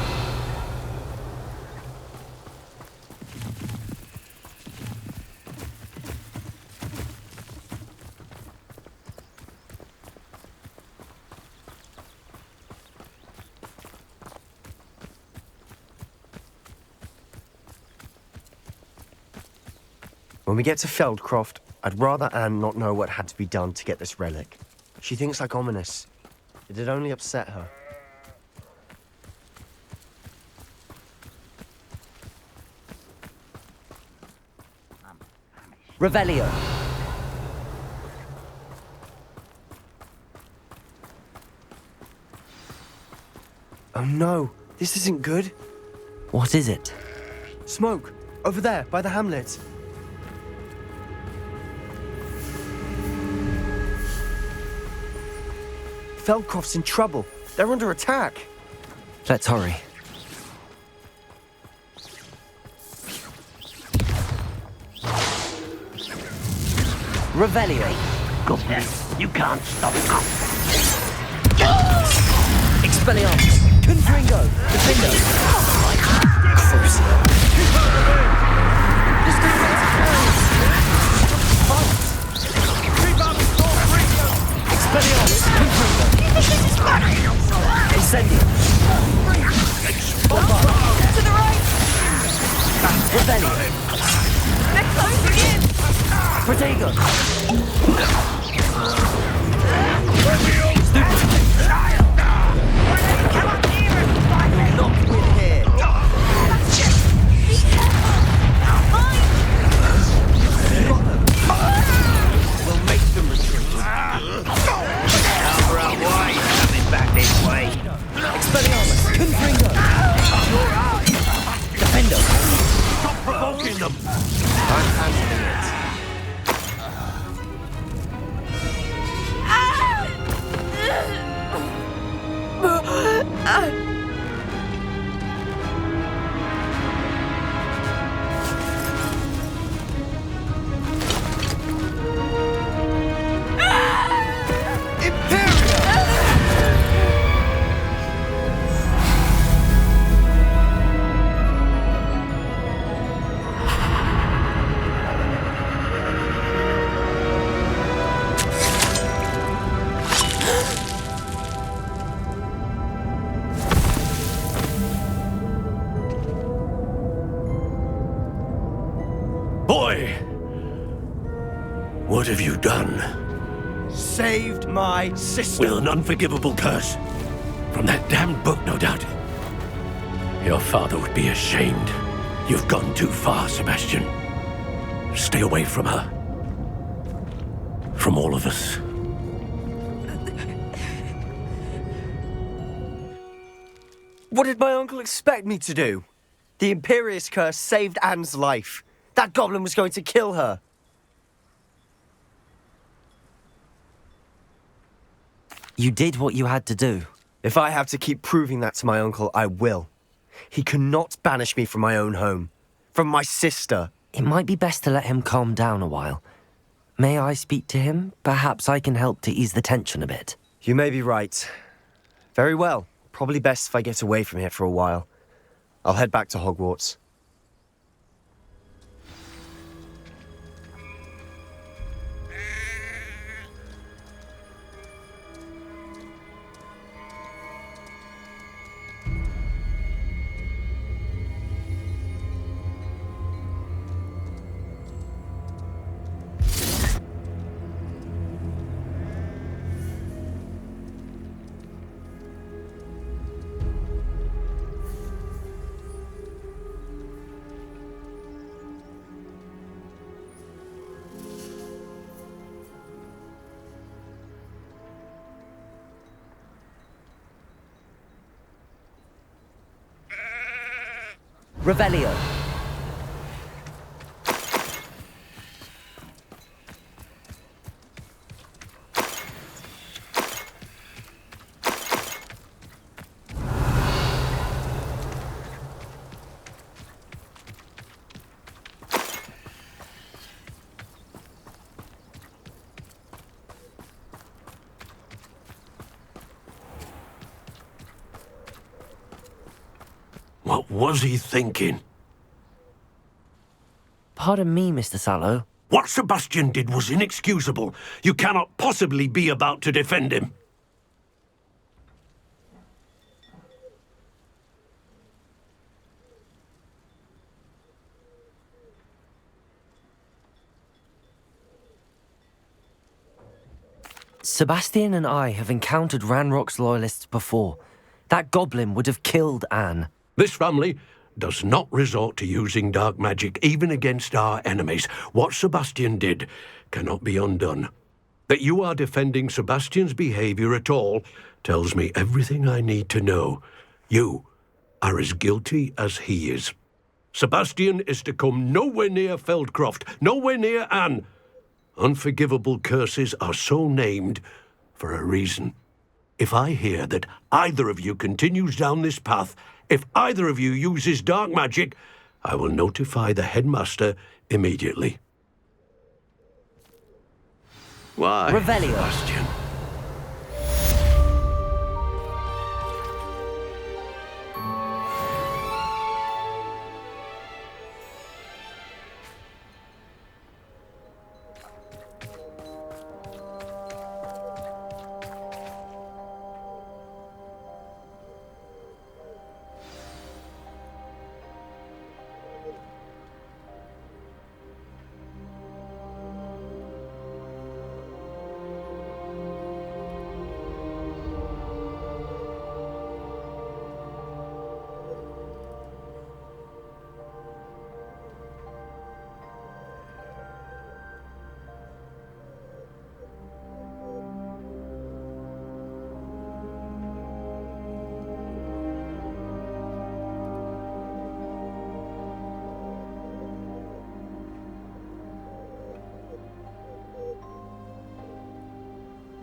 When we get to Feldcroft, I'd rather Anne not know what had to be done to get this relic. She thinks like ominous. It'd only upset her. Revelio. Oh no, this isn't good. What is it? Smoke, over there, by the hamlet. Feldcroft's in trouble. They're under attack. Let's hurry. Revelio. Goodness, you can't stop it. Expelliarmus. Confringo. Defendo. Expelliarmus. Confringo. Incendio. To the right! Revelio. They're closing in! Protego. Not with here. We'll make them retreat. Number out wide, coming back this way. Expelliarmus. Confringo. Defendo. Stop provoking them. I'm handling it. Boy! What have you done? Saved my sister. With an unforgivable curse. From that damned book, no doubt. Your father would be ashamed. You've gone too far, Sebastian. Stay away from her. From all of us. What did my uncle expect me to do? The Imperious curse saved Anne's life. That goblin was going to kill her. You did what you had to do. If I have to keep proving that to my uncle, I will. He cannot banish me from my own home. From my sister. It might be best to let him calm down a while. May I speak to him? Perhaps I can help to ease the tension a bit. You may be right. Very well. Probably best if I get away from here for a while. I'll head back to Hogwarts. Revelio. was he thinking? Pardon me, Mr. Sallow. What Sebastian did was inexcusable. You cannot possibly be about to defend him. Sebastian and I have encountered Ranrock's loyalists before. That goblin would have killed Anne. This family does not resort to using dark magic even against our enemies. What Sebastian did cannot be undone. That you are defending Sebastian's behavior at all tells me everything I need to know. You are as guilty as he is. Sebastian is to come nowhere near Feldcroft, nowhere near Anne. Unforgivable curses are so named for a reason. If I hear that either of you continues down this path, if either of you uses dark magic, I will notify the headmaster immediately. Why, Revelio. Sebastian?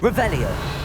Revelio.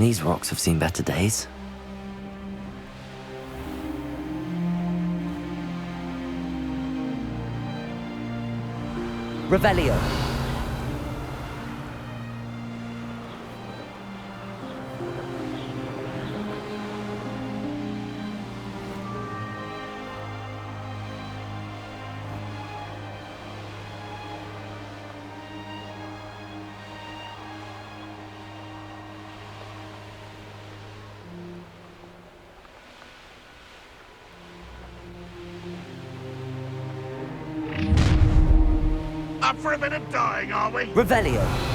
These rocks have seen better days. Revelio. Up for a bit of dying, are we? Revelio.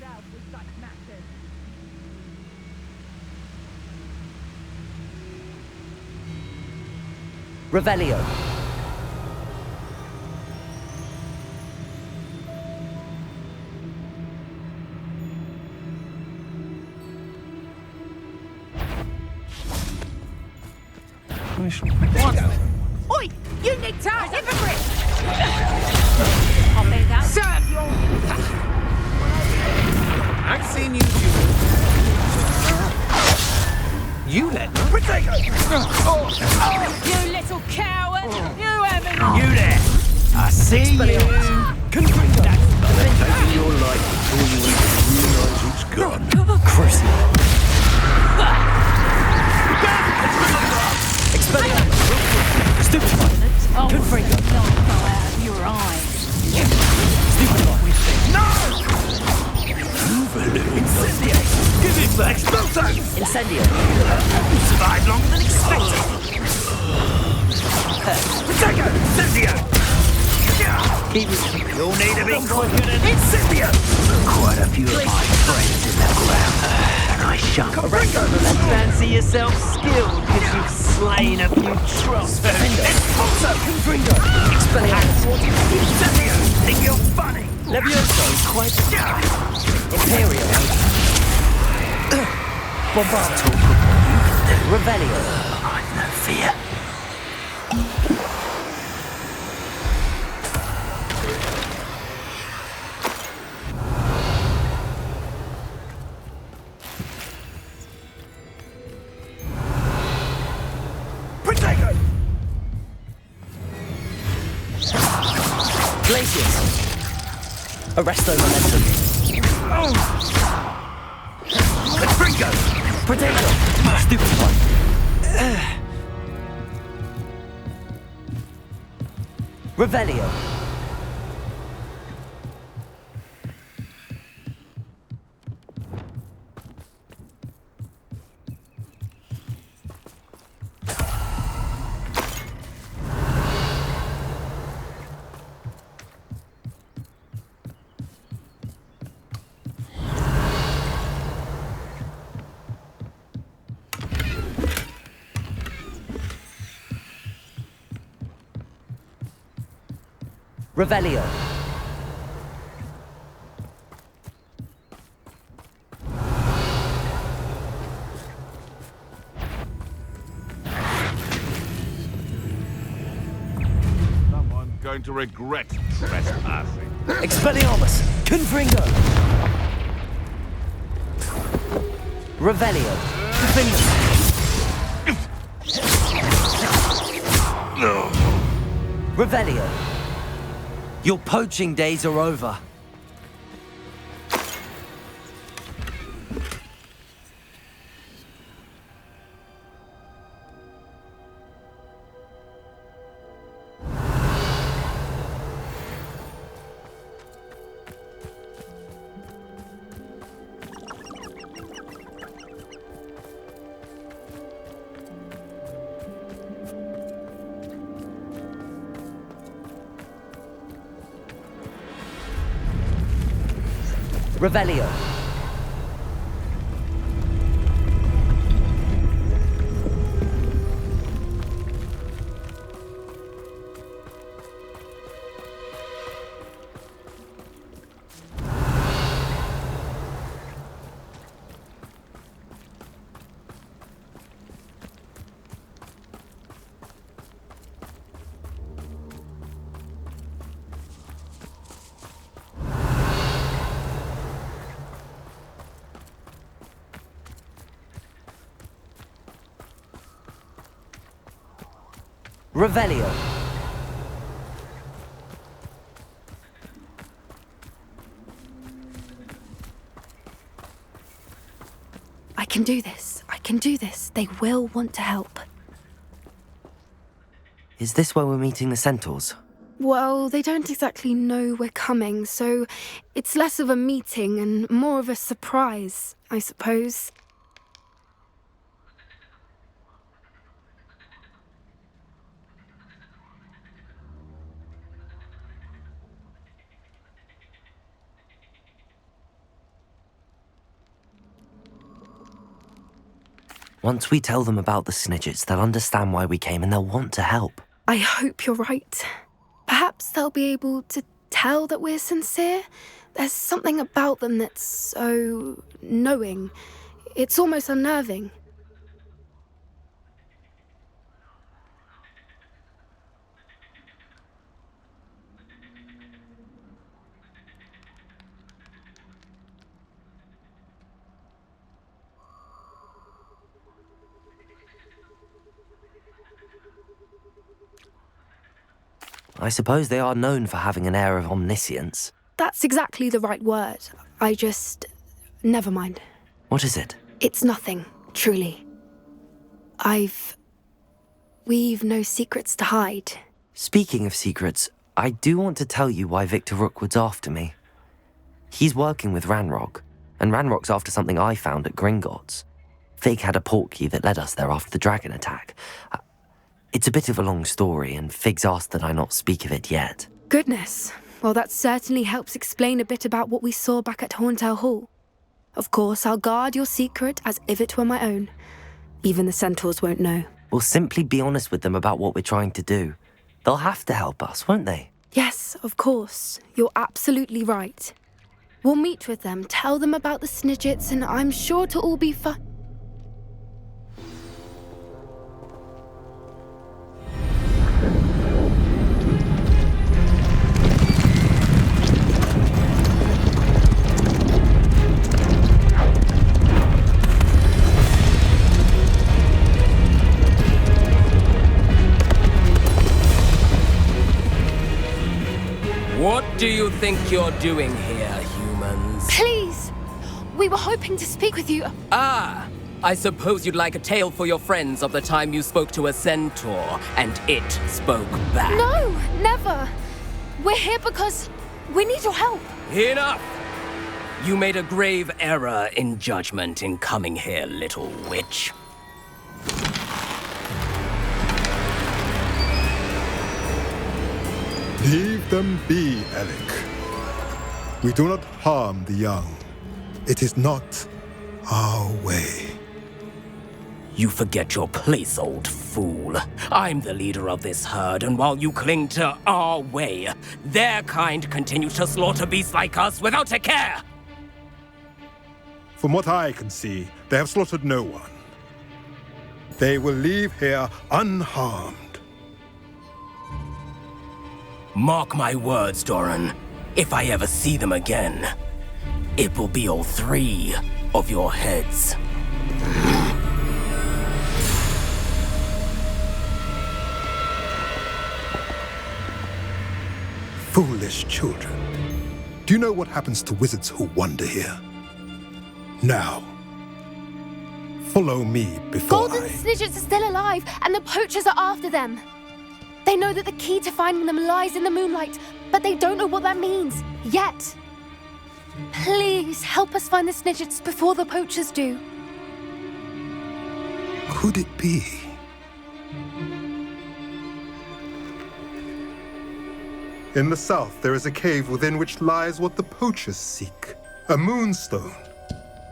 yourself with such matters. Revelio. Oi! You nicked out! Hypocrite! I'll bet that. Serve your... I've seen you do it. You let me. You little coward! You haven't. You there! I see you! Confringo. Taking your life before you even realise it's gone. Crucio. Expelliarmus. Stupid one. Oh, Confringo. not go out of your eyes. Stupid one. Incendio! Give it back! Expulso! Incendio. You survived longer than expected! Protego! Incendio! You'll need to be quicker than Incendio! Quite a few of my friends in the ground, and I shan't. Fancy yourself skilled because you've slain a few trolls. Expulso! Confringo. Expelliarmus. Incendio! Think you're funny? Levioso. Quite Imperio. Bombardo. Revelio. I've no fear. Protego. Glacius. Arresto momentum. Confringo! Protego. Stupid one. Revelio. Revelio. Someone's going to regret trespassing. Expelliarmus. Confringo. Revelio. Revelio. Your poaching days are over. Revelio. Revelio. I can do this. I can do this. They will want to help. Is this where we're meeting the centaurs? Well, they don't exactly know we're coming, so it's less of a meeting and more of a surprise, I suppose. Once we tell them about the Snidgets, they'll understand why we came and they'll want to help. I hope you're right. Perhaps they'll be able to tell that we're sincere. There's something about them that's so knowing. It's almost unnerving. I suppose they are known for having an air of omniscience. That's exactly the right word. Never mind. What is it? It's nothing, truly. We've no secrets to hide. Speaking of secrets, I do want to tell you why Victor Rookwood's after me. He's working with Ranrock, and Ranrock's after something I found at Gringotts. Fig had a portkey that led us there after the dragon attack. It's a bit of a long story, and Fig's asked that I not speak of it yet. Goodness. Well, that certainly helps explain a bit about what we saw back at Horntail Hall. Of course, I'll guard your secret as if it were my own. Even the centaurs won't know. We'll simply be honest with them about what we're trying to do. They'll have to help us, won't they? Yes, of course. You're absolutely right. We'll meet with them, tell them about the Snidgets, and I'm sure to all be fine. What do you think you're doing here, humans? Please! We were hoping to speak with you. Ah! I suppose you'd like a tale for your friends of the time you spoke to a centaur, and it spoke back. No, never! We're here because we need your help. Enough! You made a grave error in judgment in coming here, little witch. Leave them be, Alec. We do not harm the young. It is not our way. You forget your place, old fool. I'm the leader of this herd, and while you cling to our way, their kind continues to slaughter beasts like us without a care! From what I can see, they have slaughtered no one. They will leave here unharmed. Mark my words, Doran. If I ever see them again, it will be all three of your heads. Foolish children. Do you know what happens to wizards who wander here? Now, follow me before Golden Snidgets are still alive, and the poachers are after them. They know that the key to finding them lies in the moonlight, but they don't know what that means, yet. Please, help us find the Snidgets before the poachers do. Could it be? In the south, there is a cave within which lies what the poachers seek. A moonstone.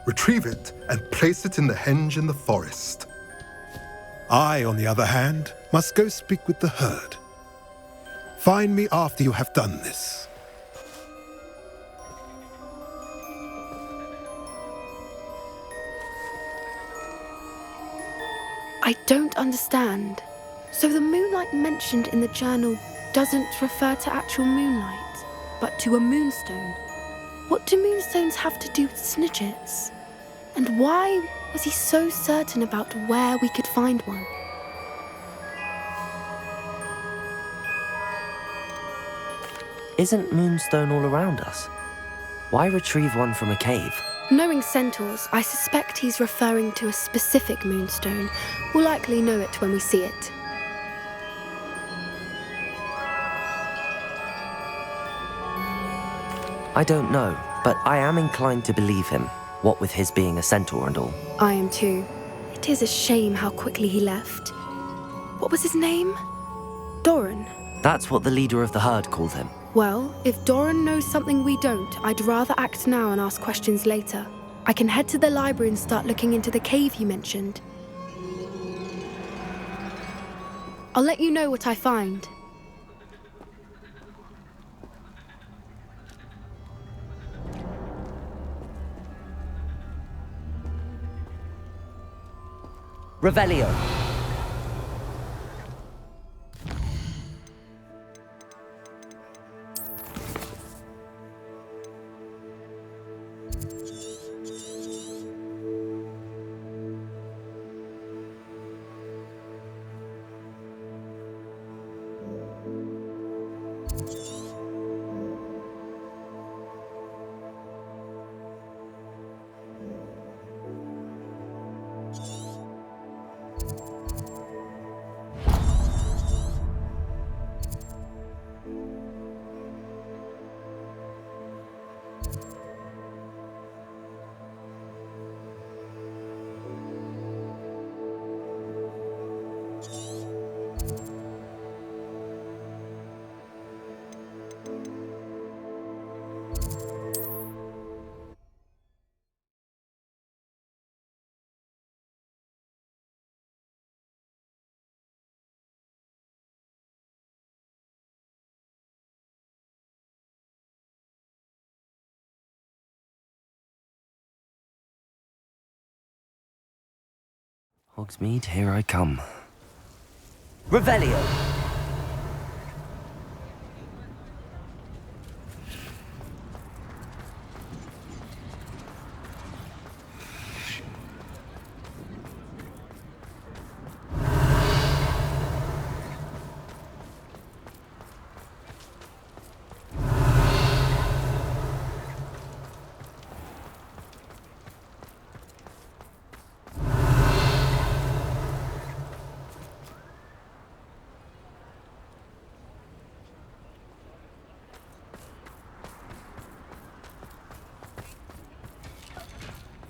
Retrieve it and place it in the henge in the forest. I, on the other hand, must go speak with the herd. Find me after you have done this. I don't understand. So the moonlight mentioned in the journal doesn't refer to actual moonlight, but to a moonstone. What do moonstones have to do with Snidgets? And why was he so certain about where we could find one? Isn't moonstone all around us? Why retrieve one from a cave? Knowing centaurs, I suspect he's referring to a specific moonstone. We'll likely know it when we see it. I don't know, but I am inclined to believe him, what with his being a centaur and all. I am too. It is a shame how quickly he left. What was his name? Doran. That's what the leader of the herd called him. Well, if Doran knows something we don't, I'd rather act now and ask questions later. I can head to the library and start looking into the cave you mentioned. I'll let you know what I find. Revelio. Hogsmeade, here I come. Revelio.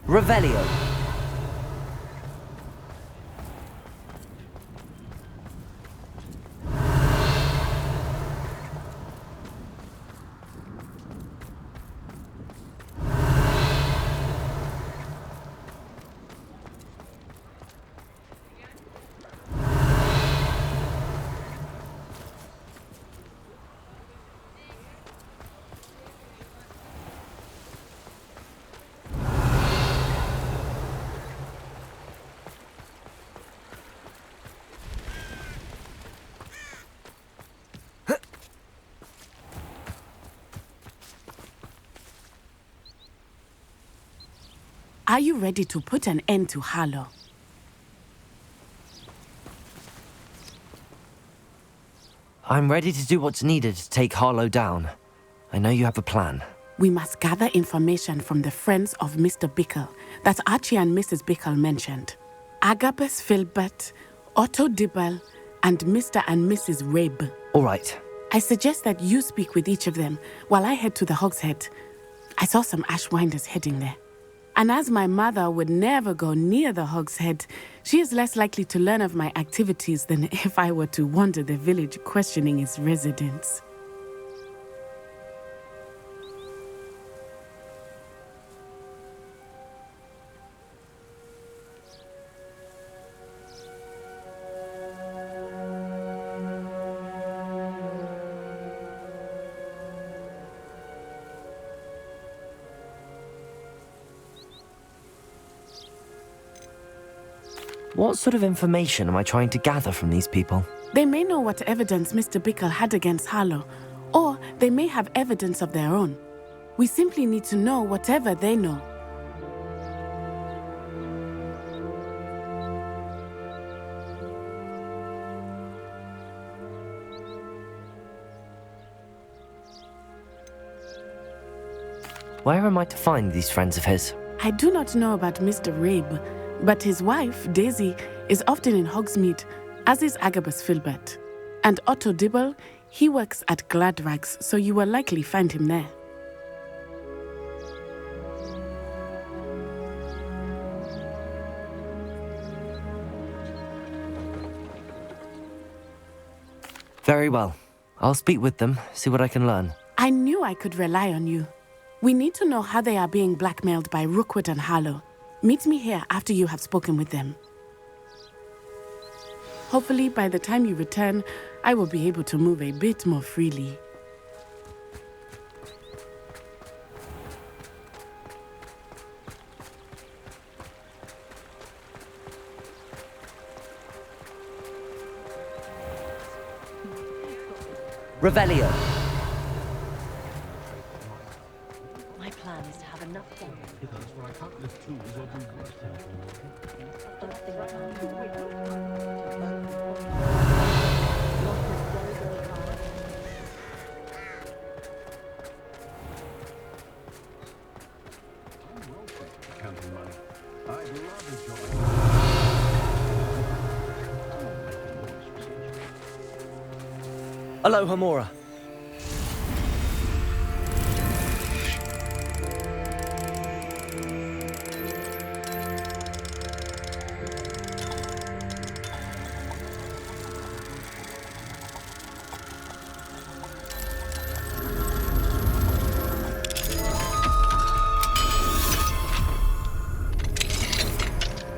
Revelio. Are you ready to put an end to Harlow? I'm ready to do what's needed to take Harlow down. I know you have a plan. We must gather information from the friends of Mr. Bickle that Archie and Mrs. Bickle mentioned. Agabus Filbert, Otto Dibble, and Mr. and Mrs. Rabe. All right. I suggest that you speak with each of them while I head to the Hogshead. I saw some Ashwinders heading there. And as my mother would never go near the Hogshead, she is less likely to learn of my activities than if I were to wander the village questioning its residents. What sort of information am I trying to gather from these people? They may know what evidence Mr. Bickle had against Harlow, or they may have evidence of their own. We simply need to know whatever they know. Where am I to find these friends of his? I do not know about Mr. Rabe, but his wife, Daisy, is often in Hogsmeade, as is Agabus Filbert. And Otto Dibble, he works at Gladrags, so you will likely find him there. Very well. I'll speak with them, see what I can learn. I knew I could rely on you. We need to know how they are being blackmailed by Rookwood and Harlow. Meet me here after you have spoken with them. Hopefully, by the time you return, I will be able to move a bit more freely. Revelio. My plan is to have enough done. Aloha Mora.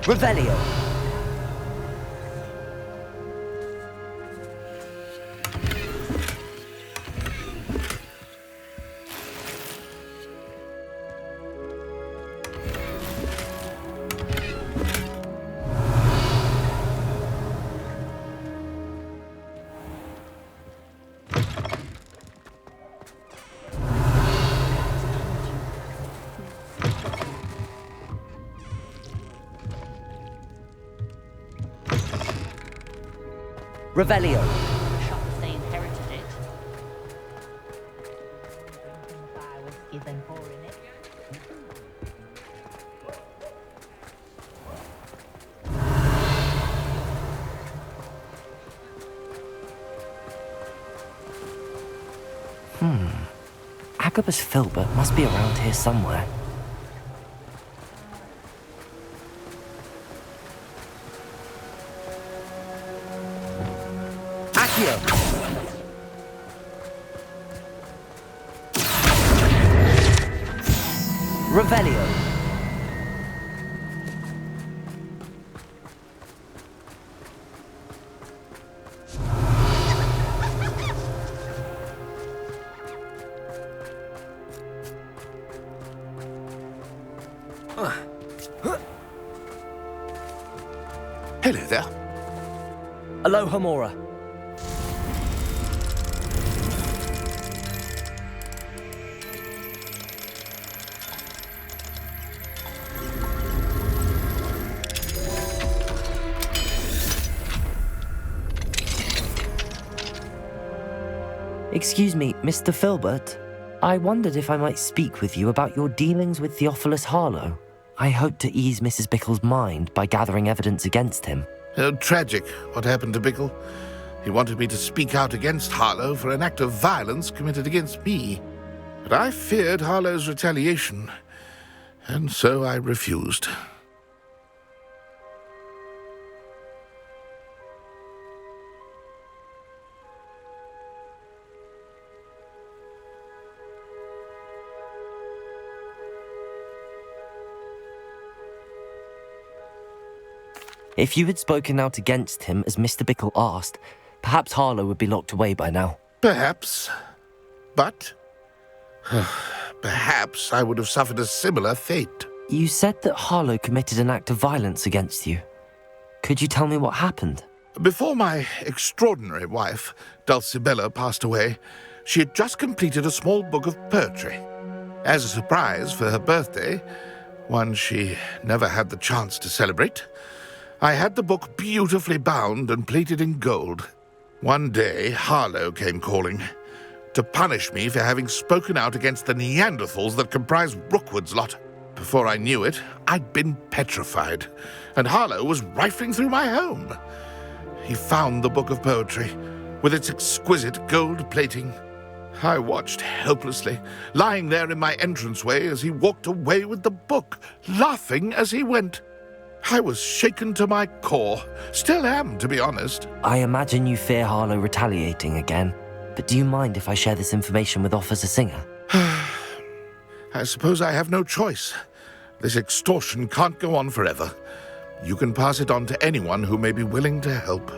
Revelio. Revelio. Shocked they inherited it. Agabus Filbert must be around here somewhere. Accio. Revelio. Hello there. Aloha Mora. Excuse me, Mr. Filbert. I wondered if I might speak with you about your dealings with Theophilus Harlow. I hope to ease Mrs. Bickle's mind by gathering evidence against him. Oh, tragic, what happened to Bickle. He wanted me to speak out against Harlow for an act of violence committed against me. But I feared Harlow's retaliation, and so I refused. If you had spoken out against him as Mr. Bickle asked, perhaps Harlow would be locked away by now. Perhaps. But perhaps I would have suffered a similar fate. You said that Harlow committed an act of violence against you. Could you tell me what happened? Before my extraordinary wife, Dulcibella, passed away, she had just completed a small book of poetry. As a surprise for her birthday, one she never had the chance to celebrate, I had the book beautifully bound and plated in gold. One day, Harlow came calling to punish me for having spoken out against the Neanderthals that comprise Rookwood's lot. Before I knew it, I'd been petrified, and Harlow was rifling through my home. He found the book of poetry, with its exquisite gold plating. I watched helplessly, lying there in my entranceway as he walked away with the book, laughing as he went. I was shaken to my core. Still am, to be honest. I imagine you fear Harlow retaliating again, but do you mind if I share this information with Officer Singer? I suppose I have no choice. This extortion can't go on forever. You can pass it on to anyone who may be willing to help.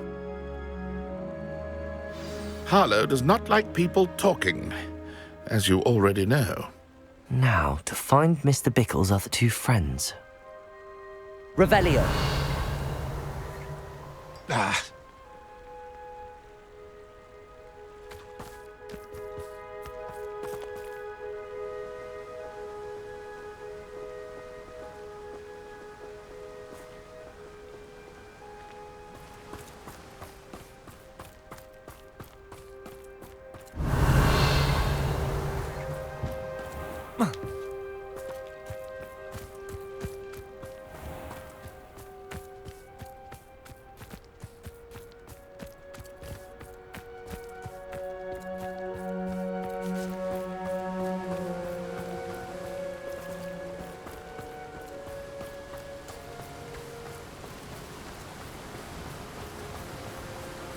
Harlow does not like people talking, as you already know. Now, to find Mr. Bickle's other two friends. Revelio. Ah.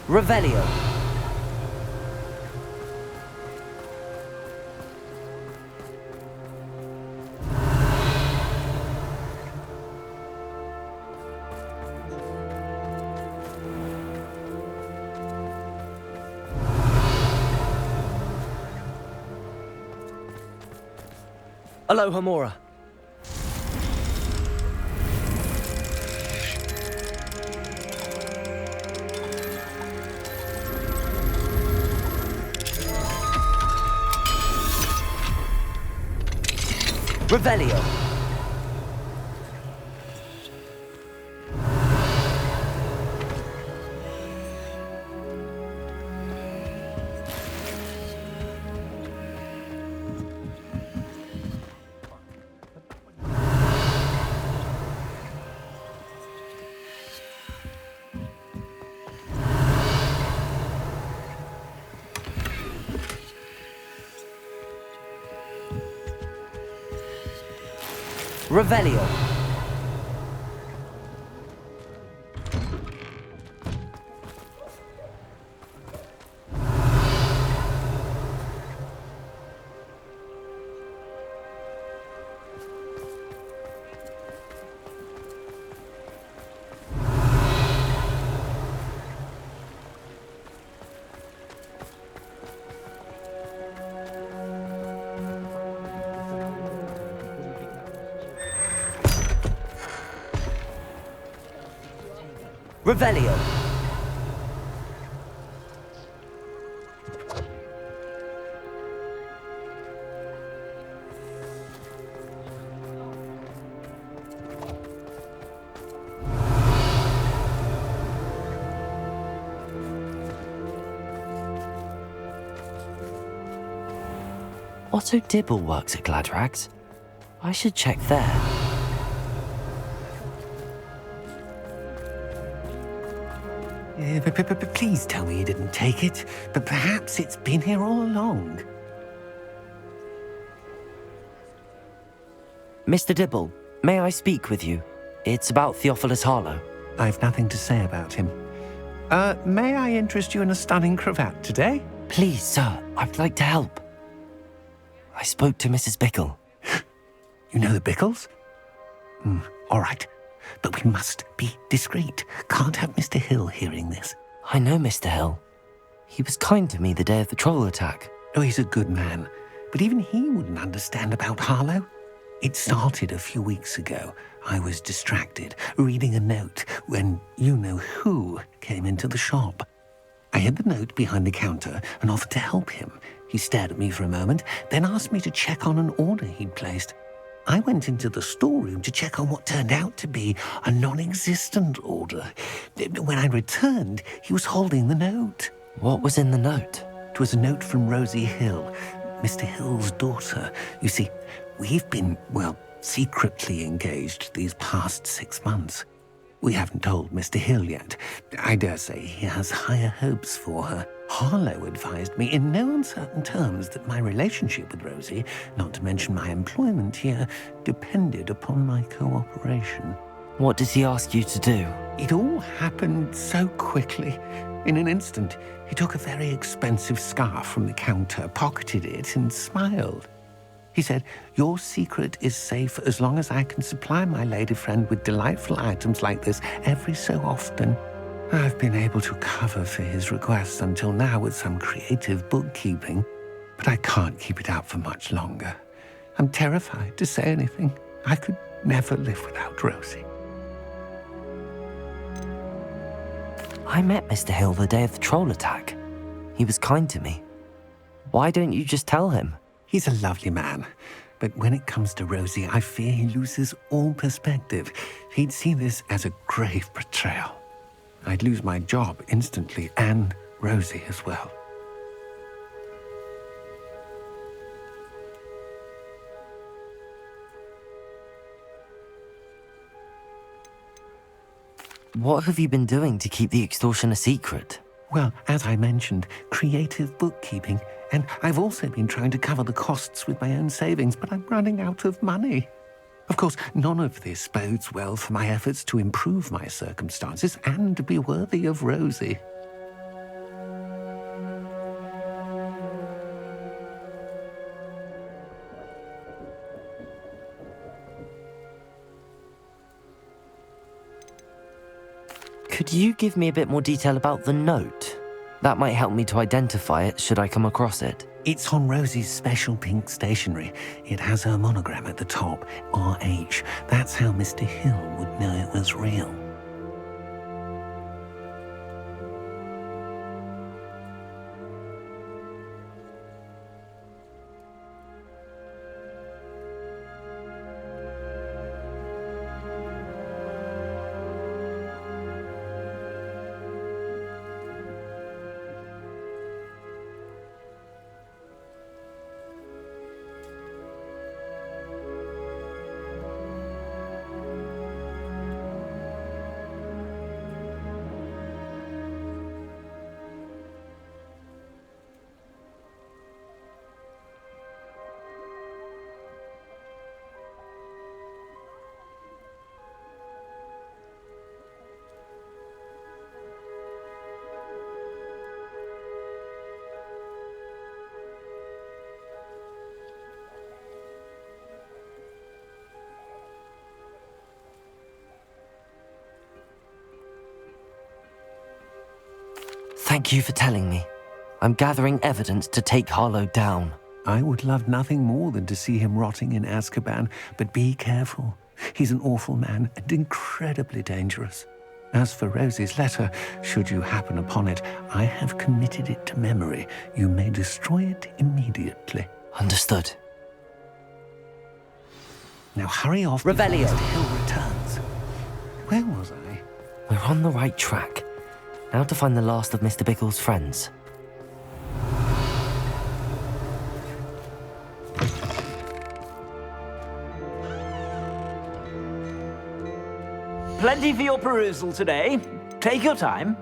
Revelio. Aloha Mora. Revelio. Revelio. Revelio. Otto Dibble works at Gladrags. I should check there. Please tell me you didn't take it, but perhaps it's been here all along. Mr. Dibble, may I speak with you? It's about Theophilus Harlow. I've nothing to say about him. May I interest you in a stunning cravat today? Please, sir, I'd like to help. I spoke to Mrs. Bickle. You know the Bickles? All right. But we must be discreet. Can't have Mr. Hill hearing this. I know Mr. Hill. He was kind to me the day of the troll attack. Oh, he's a good man. But even he wouldn't understand about Harlow. It started a few weeks ago. I was distracted, reading a note, when you-know-who came into the shop. I hid the note behind the counter and offered to help him. He stared at me for a moment, then asked me to check on an order he'd placed. I went into the storeroom to check on what turned out to be a non-existent order. When I returned, he was holding the note. What was in the note? It was a note from Rosie Hill, Mr. Hill's daughter. You see, we've been, secretly engaged these past 6 months. We haven't told Mr. Hill yet. I dare say he has higher hopes for her. Harlow advised me in no uncertain terms that my relationship with Rosie, not to mention my employment here, depended upon my cooperation. What does he ask you to do? It all happened so quickly. In an instant, he took a very expensive scarf from the counter, pocketed it, and smiled. He said, "Your secret is safe as long as I can supply my lady friend with delightful items like this every so often." I've been able to cover for his requests until now with some creative bookkeeping, but I can't keep it up for much longer. I'm terrified to say anything. I could never live without Rosie. I met Mr. Hill the day of the troll attack. He was kind to me. Why don't you just tell him? He's a lovely man, but when it comes to Rosie, I fear he loses all perspective. He'd see this as a grave betrayal. I'd lose my job instantly, and Rosie as well. What have you been doing to keep the extortion a secret? Well, as I mentioned, creative bookkeeping, and I've also been trying to cover the costs with my own savings, but I'm running out of money. Of course, none of this bodes well for my efforts to improve my circumstances and be worthy of Rosie. Could you give me a bit more detail about the note? That might help me to identify it should I come across it. It's on Rosie's special pink stationery. It has her monogram at the top, RH. That's how Mr. Hill would know it was real. Thank you for telling me. I'm gathering evidence to take Hallowed down. I would love nothing more than to see him rotting in Azkaban, but be careful. He's an awful man and incredibly dangerous. As for Rosie's letter, should you happen upon it, I have committed it to memory. You may destroy it immediately. Understood. Now hurry off. Revelio. Mr. Hill returns. Where was I? We're on the right track. Now to find the last of Mr. Bickle's friends. Plenty for your perusal today. Take your time.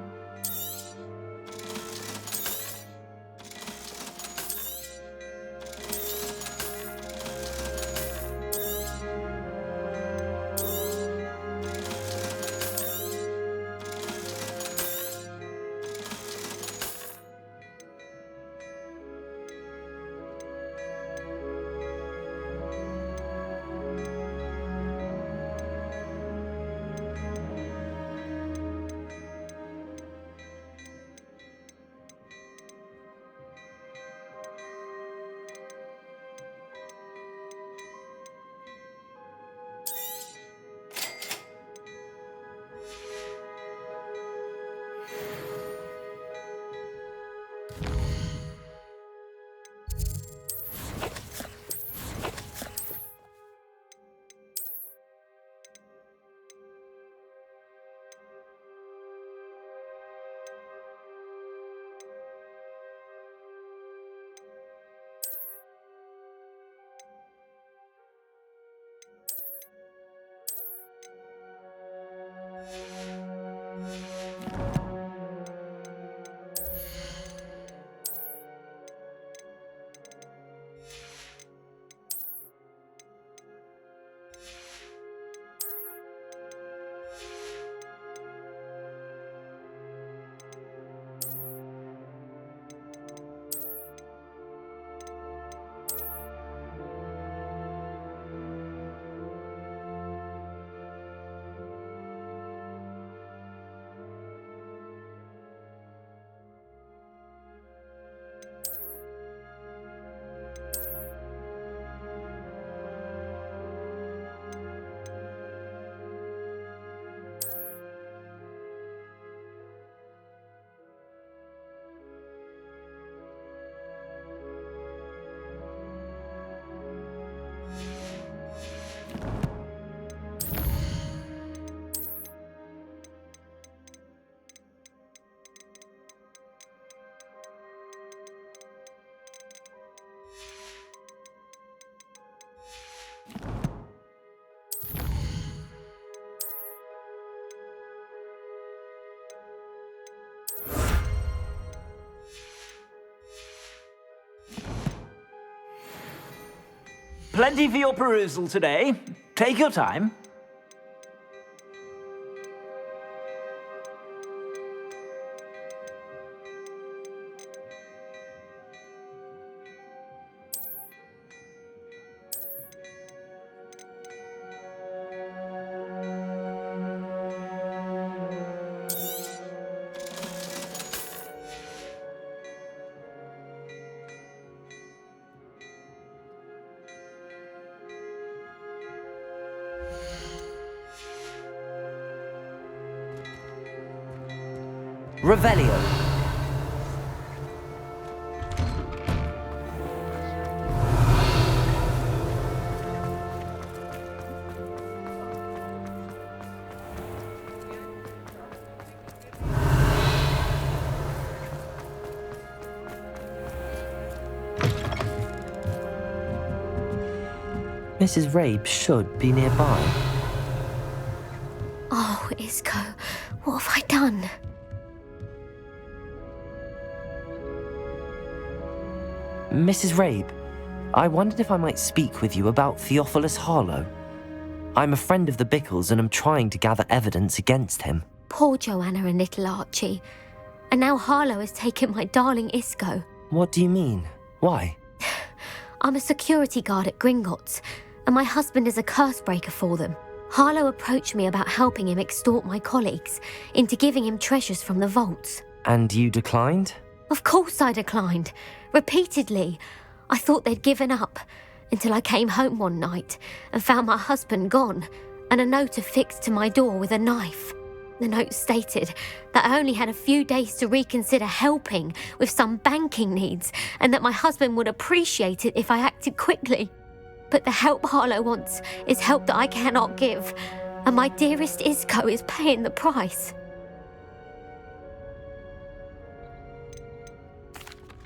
Plenty for your perusal today. Take your time. Revelio. Mrs. Rabe should be nearby. Oh, Isco, what have I done? Mrs. Rabe, I wondered if I might speak with you about Theophilus Harlow. I'm a friend of the Bickles and am trying to gather evidence against him. Poor Joanna and little Archie. And now Harlow has taken my darling Isco. What do you mean? Why? I'm a security guard at Gringotts, and my husband is a curse breaker for them. Harlow approached me about helping him extort my colleagues into giving him treasures from the vaults. And you declined? Of course I declined. Repeatedly. I thought they'd given up, until I came home one night and found my husband gone, and a note affixed to my door with a knife. The note stated that I only had a few days to reconsider helping with some banking needs, and that my husband would appreciate it if I acted quickly. But the help Harlow wants is help that I cannot give, and my dearest Isco is paying the price.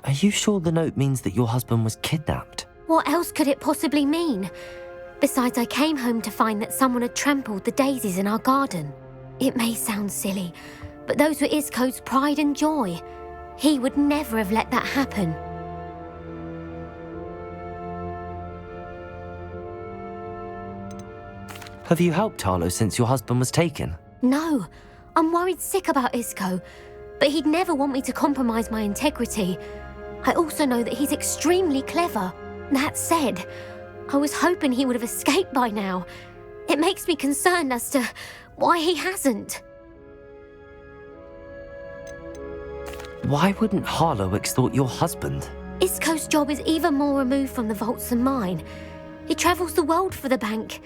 Are you sure the note means that your husband was kidnapped? What else could it possibly mean? Besides, I came home to find that someone had trampled the daisies in our garden. It may sound silly, but those were Isco's pride and joy. He would never have let that happen. Have you helped Harlow since your husband was taken? No, I'm worried sick about Isco, but he'd never want me to compromise my integrity. I also know that he's extremely clever. That said, I was hoping he would have escaped by now. It makes me concerned as to why he hasn't. Why wouldn't Harlow extort your husband? Isco's job is even more removed from the vaults than mine. He travels the world for the bank.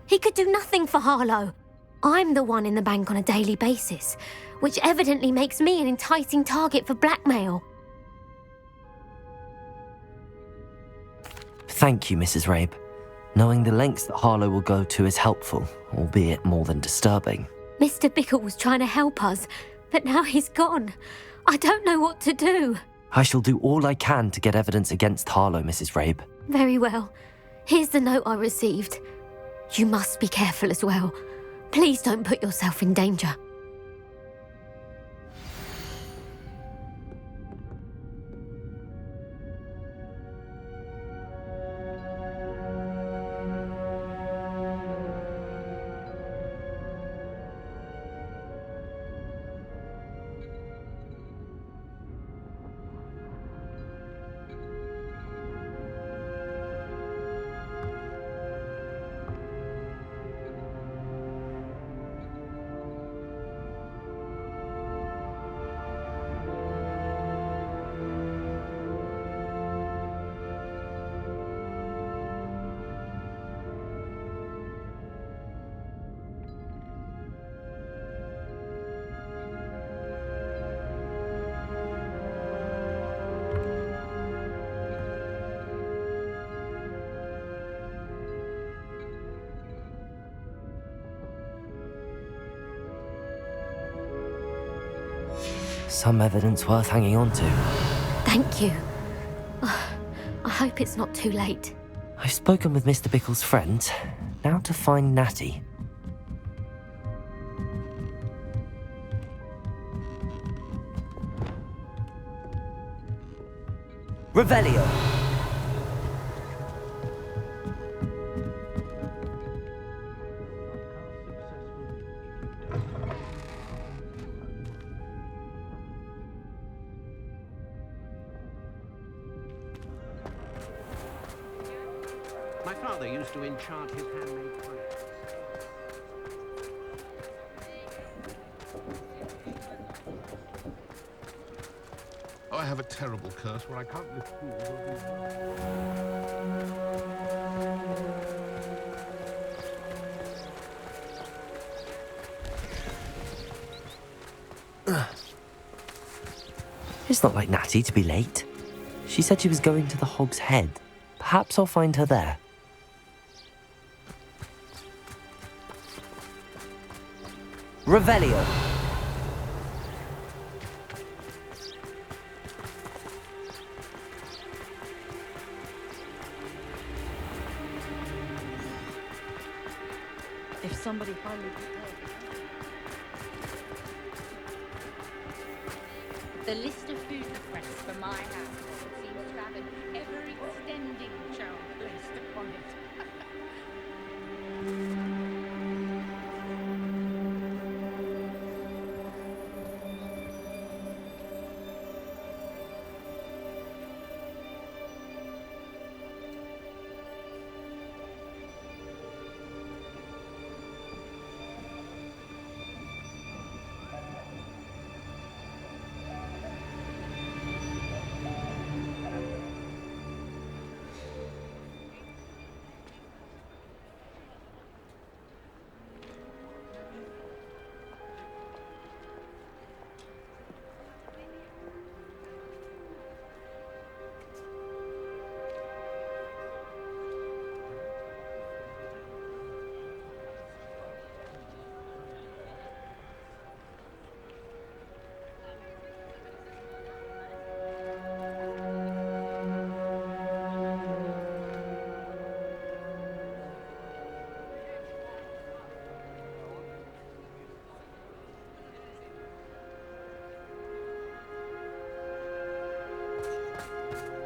He could do nothing for Harlow. I'm the one in the bank on a daily basis, which evidently makes me an enticing target for blackmail. Thank you, Mrs. Rabe. Knowing the lengths that Harlow will go to is helpful, albeit more than disturbing. Mr. Bickle was trying to help us, but now he's gone. I don't know what to do. I shall do all I can to get evidence against Harlow, Mrs. Rabe. Very well. Here's the note I received. You must be careful as well. Please don't put yourself in danger. Some evidence worth hanging on to. Thank you. I hope it's not too late. I've spoken with Mr. Bickle's friends. Now to find Natty. Revelio. potions to enchant his handmade pipe. Oh, I have a terrible curse where I can't lift fools or It's not like Natty to be late. She said she was going to the Hog's Head. Perhaps I'll find her there. Revelio. If somebody finally The list of food requests for my household seems to have an ever-extending charm placed upon it.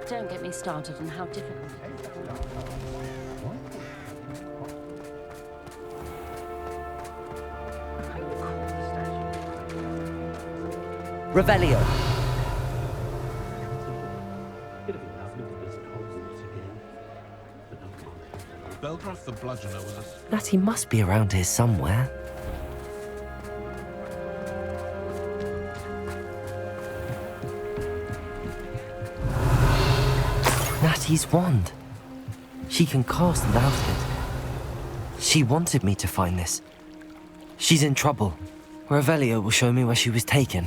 Don't get me started on how difficult it is. Revelio. Beldroth the Bludgeoner was a... Natty must be around here somewhere. Natty's wand. She can cast without it. She wanted me to find this. She's in trouble. Revelio will show me where she was taken.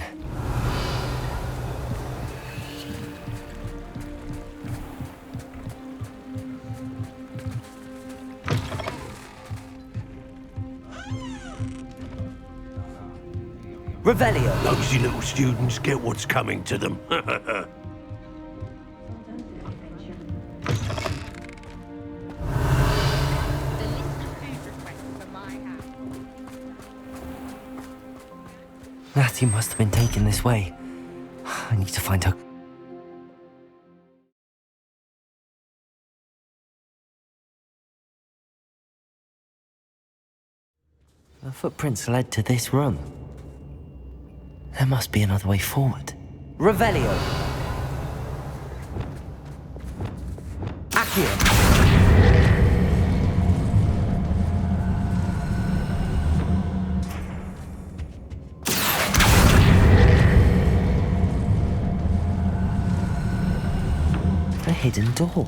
Revelio. Nosy little students get what's coming to them. Natty must have been taken this way. I need to find her. The footprints led to this room. There must be another way forward. Revelio. Accio. A hidden door.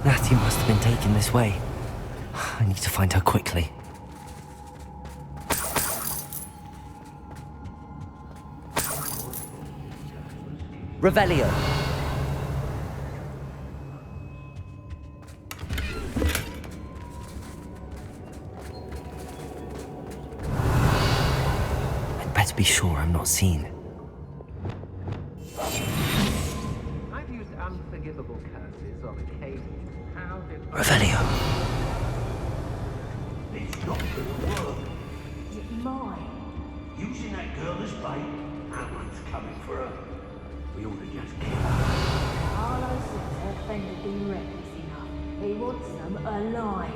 Natty must have been taken this way. I need to find her quickly. Revelio. I'd better be sure I'm not seen. I've used unforgivable curses on occasion. How did... Revelio. not gonna work. It's mine. Using that girl as bait, no one's coming for her. We ought to just kill her. Carlo says her friend has been reckless enough. He wants them alive.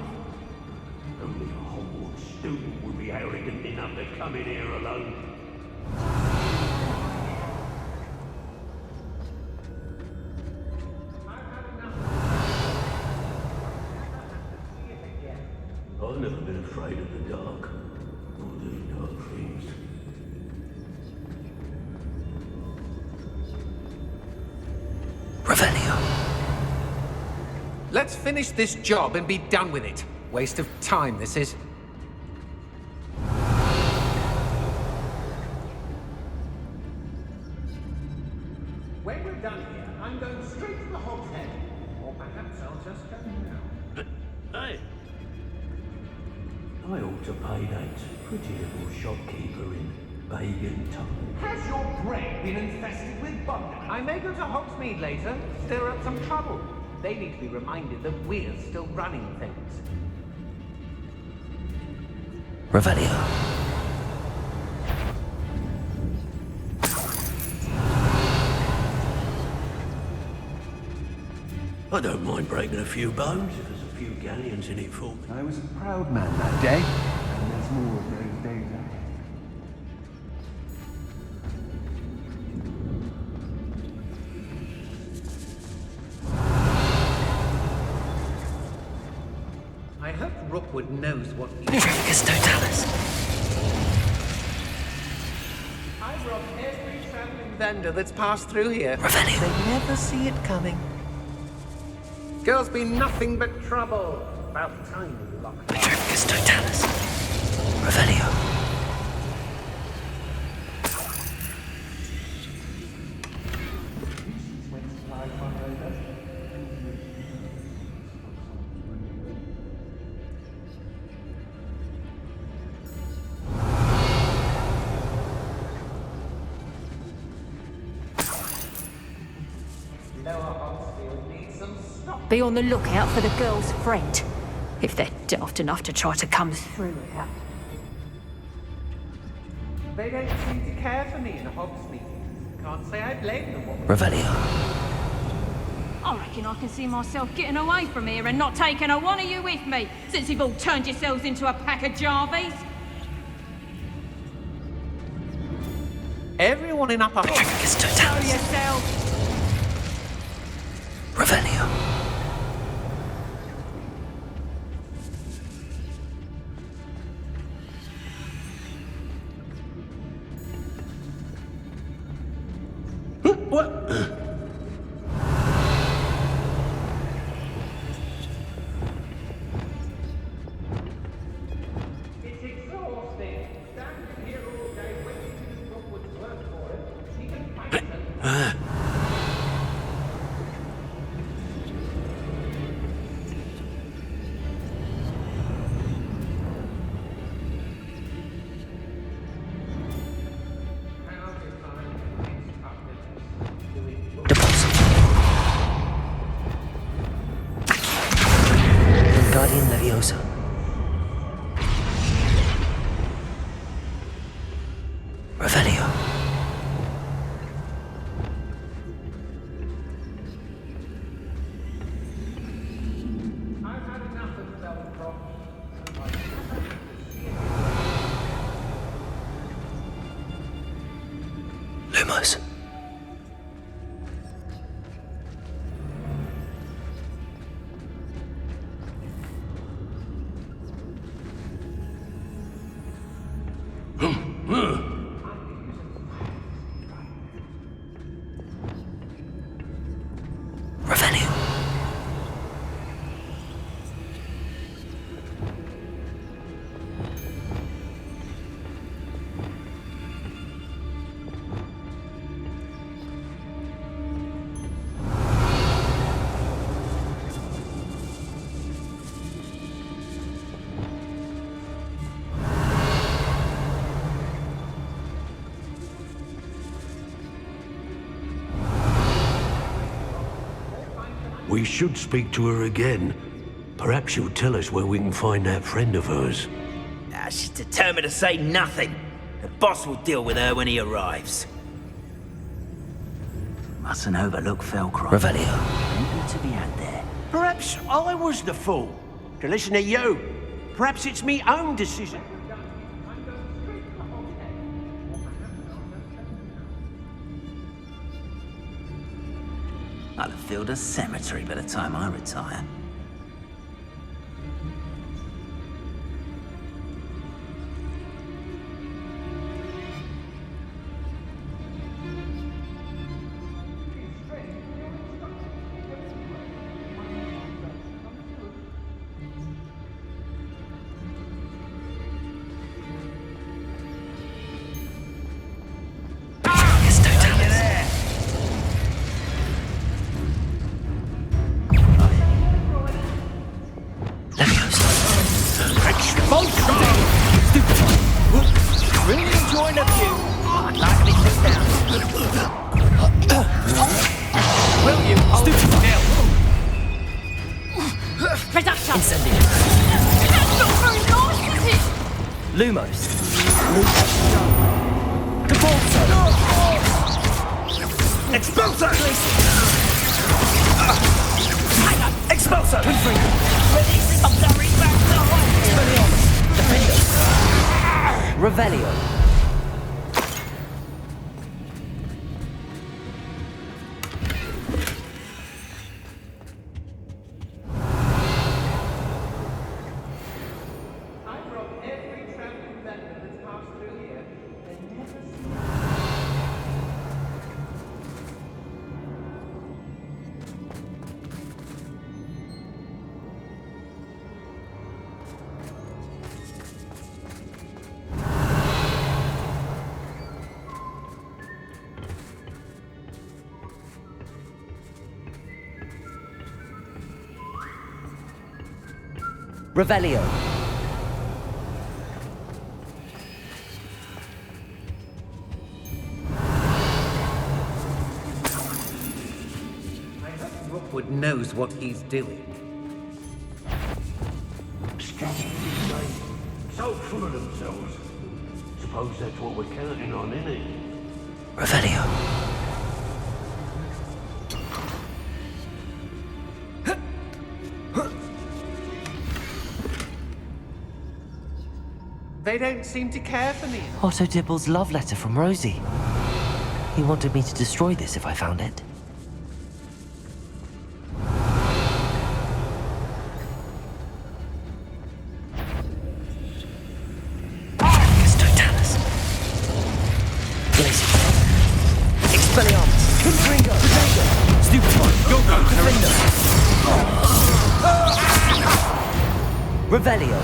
Only a Hogwarts student would be arrogant enough to come in here alone. I've never been afraid of the dark, or doing dark things. Revelio. Let's finish this job and be done with it. Waste of time, this is. When we're done here, I'm going straight to the Hog's Head. Or perhaps I'll just go now. Hey! I ought to pay that pretty little shopkeeper in Pagan Town. Has your brain been infested with bug? I may go to Hogsmeade later, stir up some trouble. They need to be reminded that we're still running things. Revelio. I don't mind breaking a few bones if there's a few galleons in it for me. I was a proud man that day, and there's more of those days ahead. I hope Rookwood knows what we Dracus Totalis. I've robbed every traveling vendor that's passed through here. Revelio. They never see it coming. Girls be nothing but trouble. About time we locked up. Dracus Totalis. Revelio. Be on the lookout for the girl's friend, if they're daft enough to try to come through here. They don't seem to care for me in Hogsmeade. Can't say I blame them. Revelio. I reckon I can see myself getting away from here and not taking a one of you with me, since you've all turned yourselves into a pack of Jarvies. Everyone in Upper Dracus Show Totalis. yourself! Revelio. What? It's exhausting. Standing here all day waiting for Rookwood's work for it. He can fight them. Guardian Leviosa. Revelio. I've had enough of Belcroft. Lumos. Revelio. We should speak to her again. Perhaps she'll tell us where we can find that friend of hers. She's determined to say nothing. The boss will deal with her when he arrives. Mustn't overlook Felcroft. Revelio. Plenty to be had there. Perhaps I was the fool to listen to you. Perhaps it's me own decision. I'll have filled a cemetery by the time I retire. Lumos. Expulso! Expulso! Releasing auxiliary back to Defender. Revelio. Revelio. Rookwood knows what he's doing. So full of themselves. Suppose that's what we're counting on, isn't it? Revelio. They don't seem to care for me. Otto Dibble's love letter from Rosie. He wanted me to destroy this if I found it. Revelio.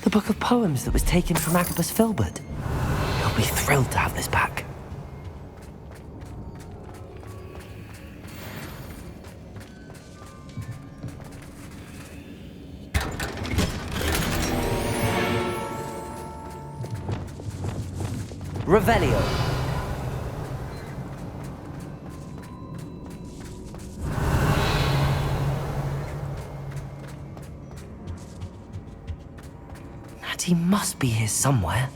The book of poems that was taken from Agabus Filbert. He'll be thrilled to have this back. Revelio. He must be here somewhere.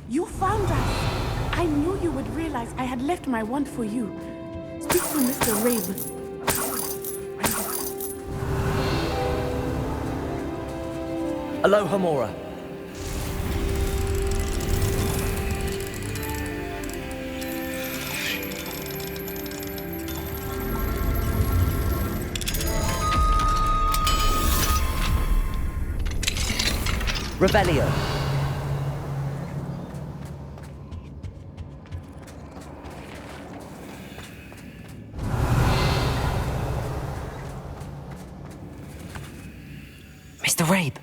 You found us! I knew you would realize I had left my wand for you. Speak to Mr. Raven. Aloha Mora. Revelio. Mr. Rabe,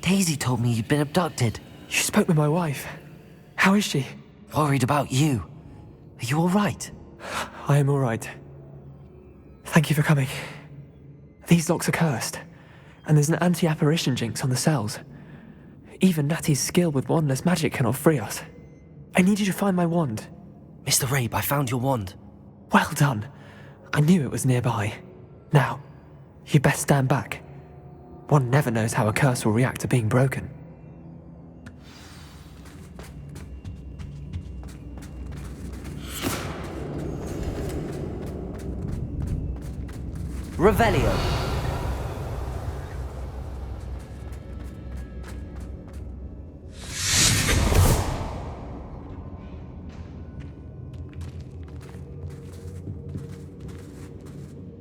Daisy told me you'd been abducted. You spoke with my wife. How is she? Worried about you. Are you all right? I am all right. Thank you for coming. These locks are cursed, and there's an anti-apparition jinx on the cells. Even Natty's skill with wandless magic cannot free us. I need you to find my wand. Mr. Rabe, I found your wand. Well done. I knew it was nearby. Now, you best stand back. One never knows how a curse will react to being broken. Revelio.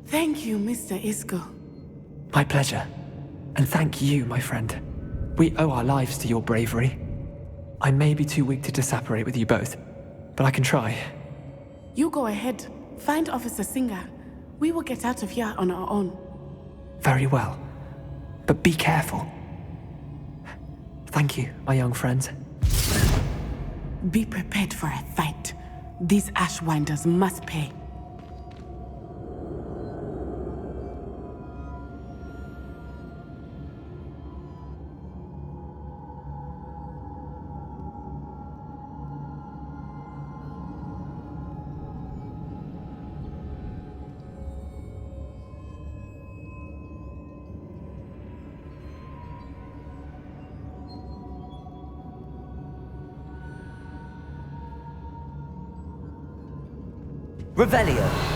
Thank you, Mr. Isco. My pleasure. And thank you, my friend. We owe our lives to your bravery. I may be too weak to disapparate with you both, but I can try. You go ahead. Find Officer Singer. We will get out of here on our own. Very well. But be careful. Thank you, my young friends. Be prepared for a fight. These Ashwinders must pay. Revelio.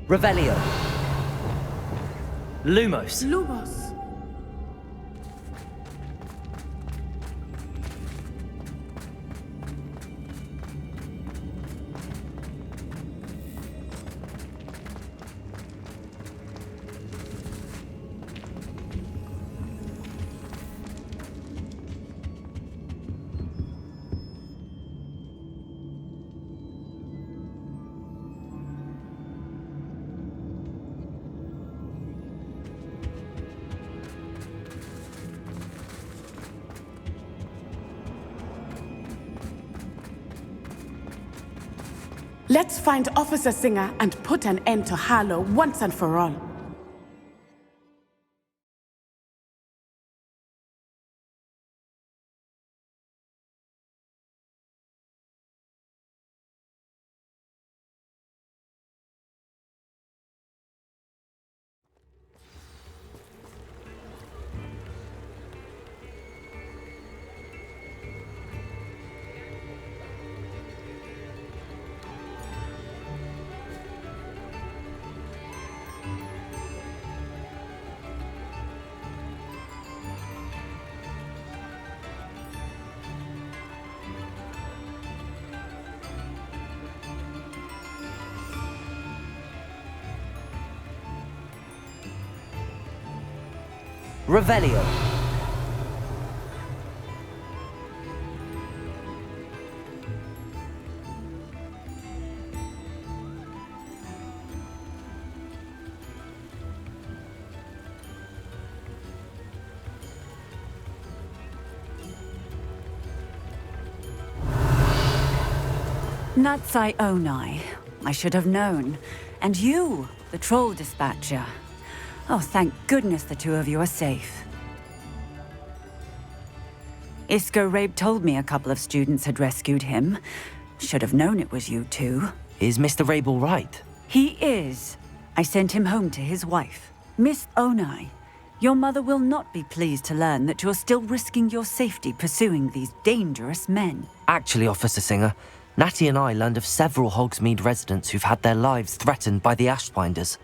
Revelio. Lumos. Lumos. Let's find Officer Singer and put an end to Harlow once and for all. Revelio. Natsai Onai. I should have known. And you, the troll dispatcher. Oh, thank goodness the two of you are safe. Isco Rabe told me a couple of students had rescued him. Should have known it was you two. Is Mr. Rabe all right? He is. I sent him home to his wife. Miss Onai, your mother will not be pleased to learn that you're still risking your safety pursuing these dangerous men. Actually, Officer Singer, Natty and I learned of several Hogsmeade residents who've had their lives threatened by the Ashwinders.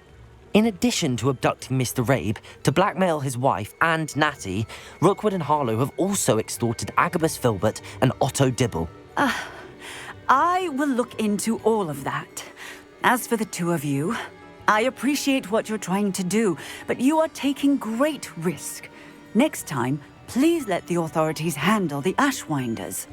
In addition to abducting Mr. Rabe to blackmail his wife and Natty, Rookwood and Harlow have also extorted Agabus Filbert and Otto Dibble. I will look into all of that. As for the two of you, I appreciate what you're trying to do, but you are taking great risk. Next time, please let the authorities handle the Ashwinders.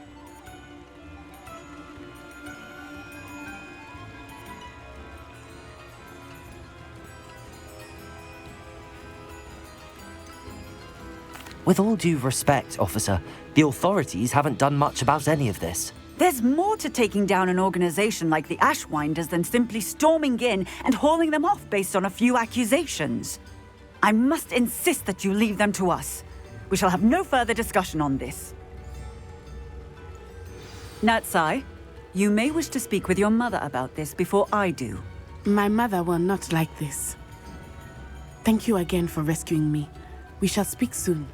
With all due respect, officer, the authorities haven't done much about any of this. There's more to taking down an organization like the Ashwinders than simply storming in and hauling them off based on a few accusations. I must insist that you leave them to us. We shall have no further discussion on this. Natsai, you may wish to speak with your mother about this before I do. My mother will not like this. Thank you again for rescuing me. We shall speak soon.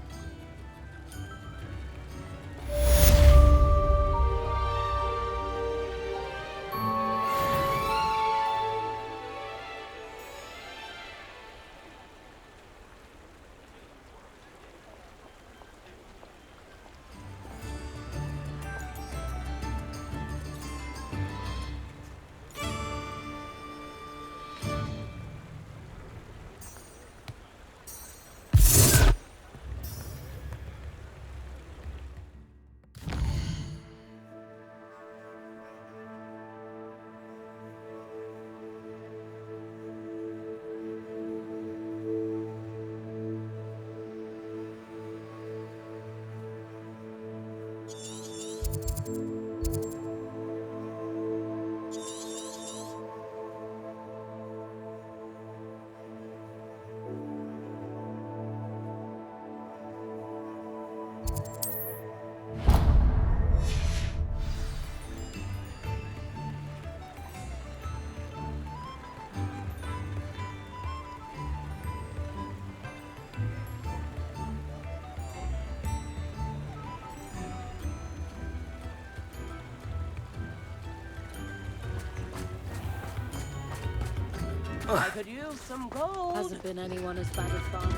I could use some gold. Hasn't been anyone as bad as Barnaby.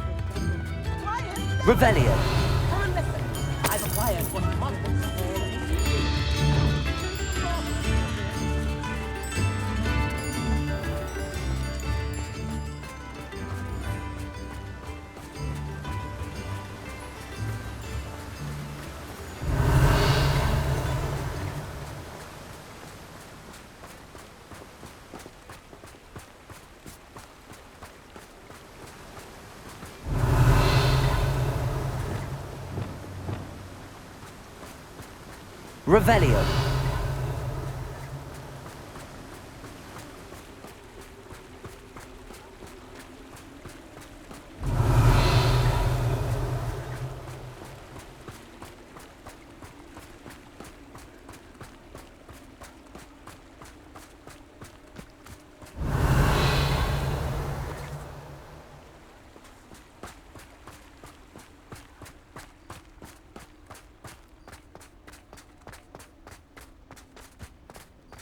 Quiet! Revelio. Come and listen. I've acquired what monsters call Revelio.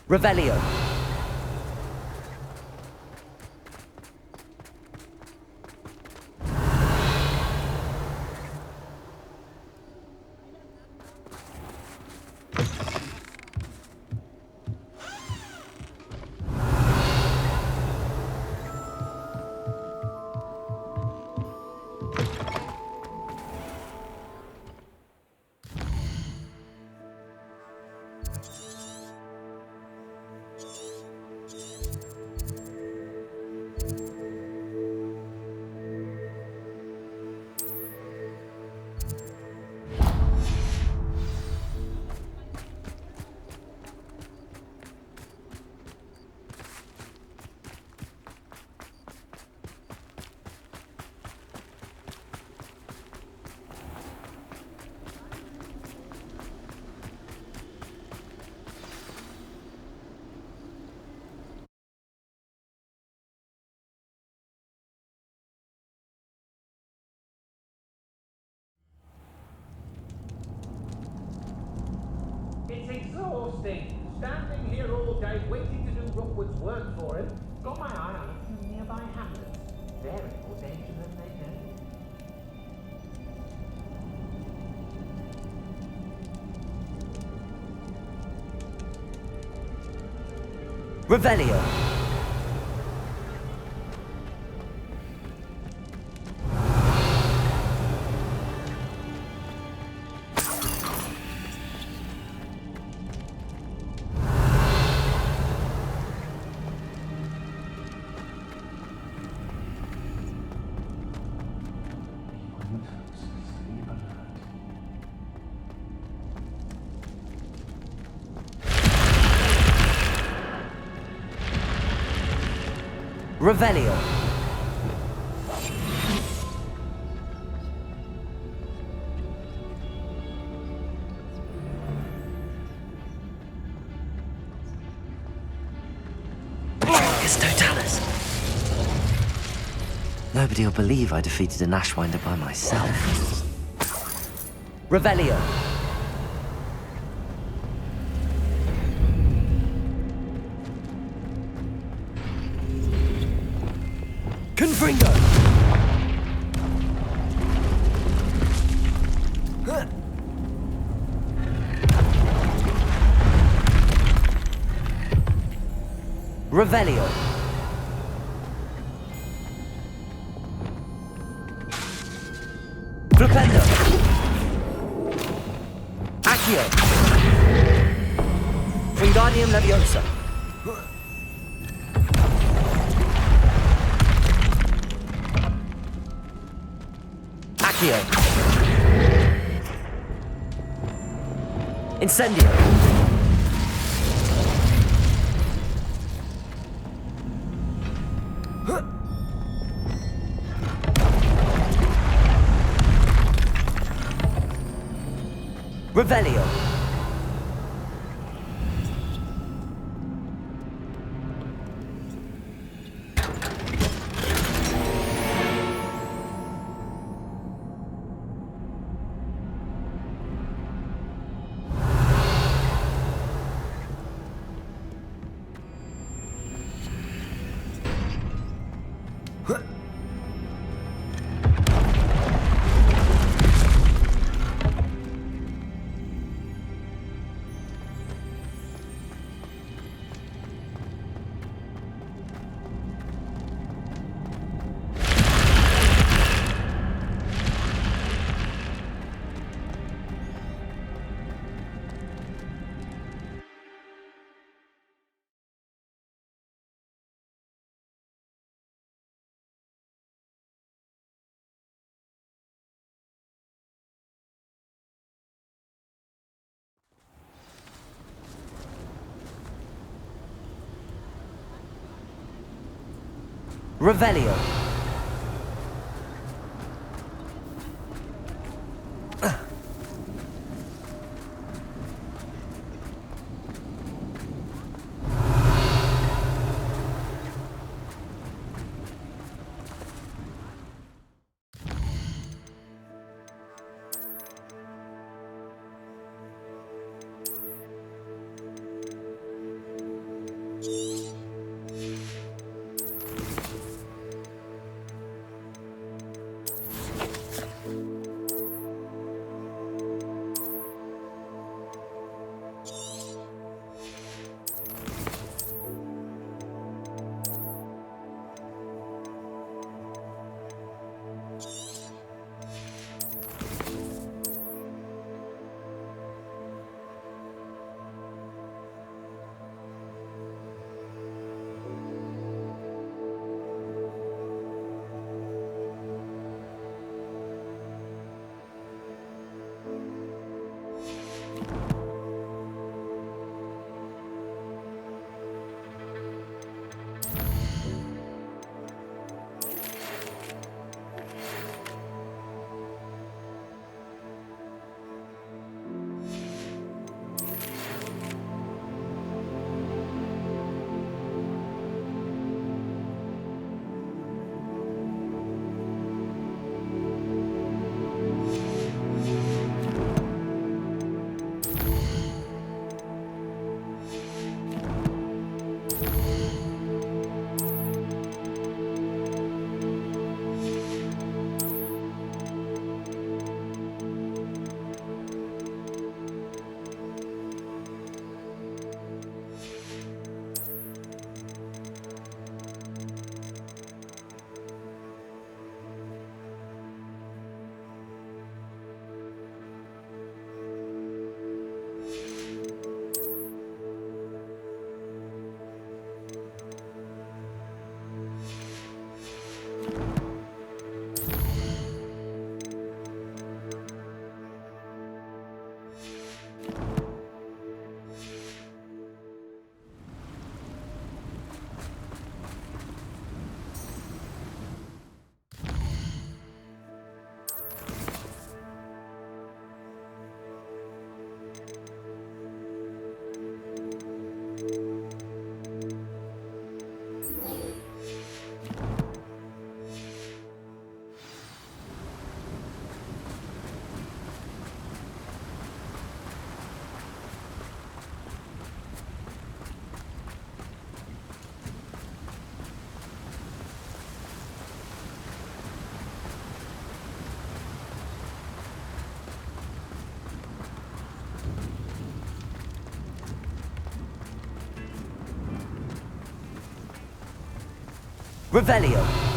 Revelio. It's exhausting. Standing here all day waiting to do Rookwood's work for him. Got my eye on a few nearby hamlets. They're in more danger than they know. Revelio. Revelio. It's Totalis. Nobody will believe I defeated an Ashwinder by myself. Revelio. Confringo. Revelio. Flipendo. Accio. Wingardium Leviosa. Accio. Incendio. Revelio. Revelio. Revelio.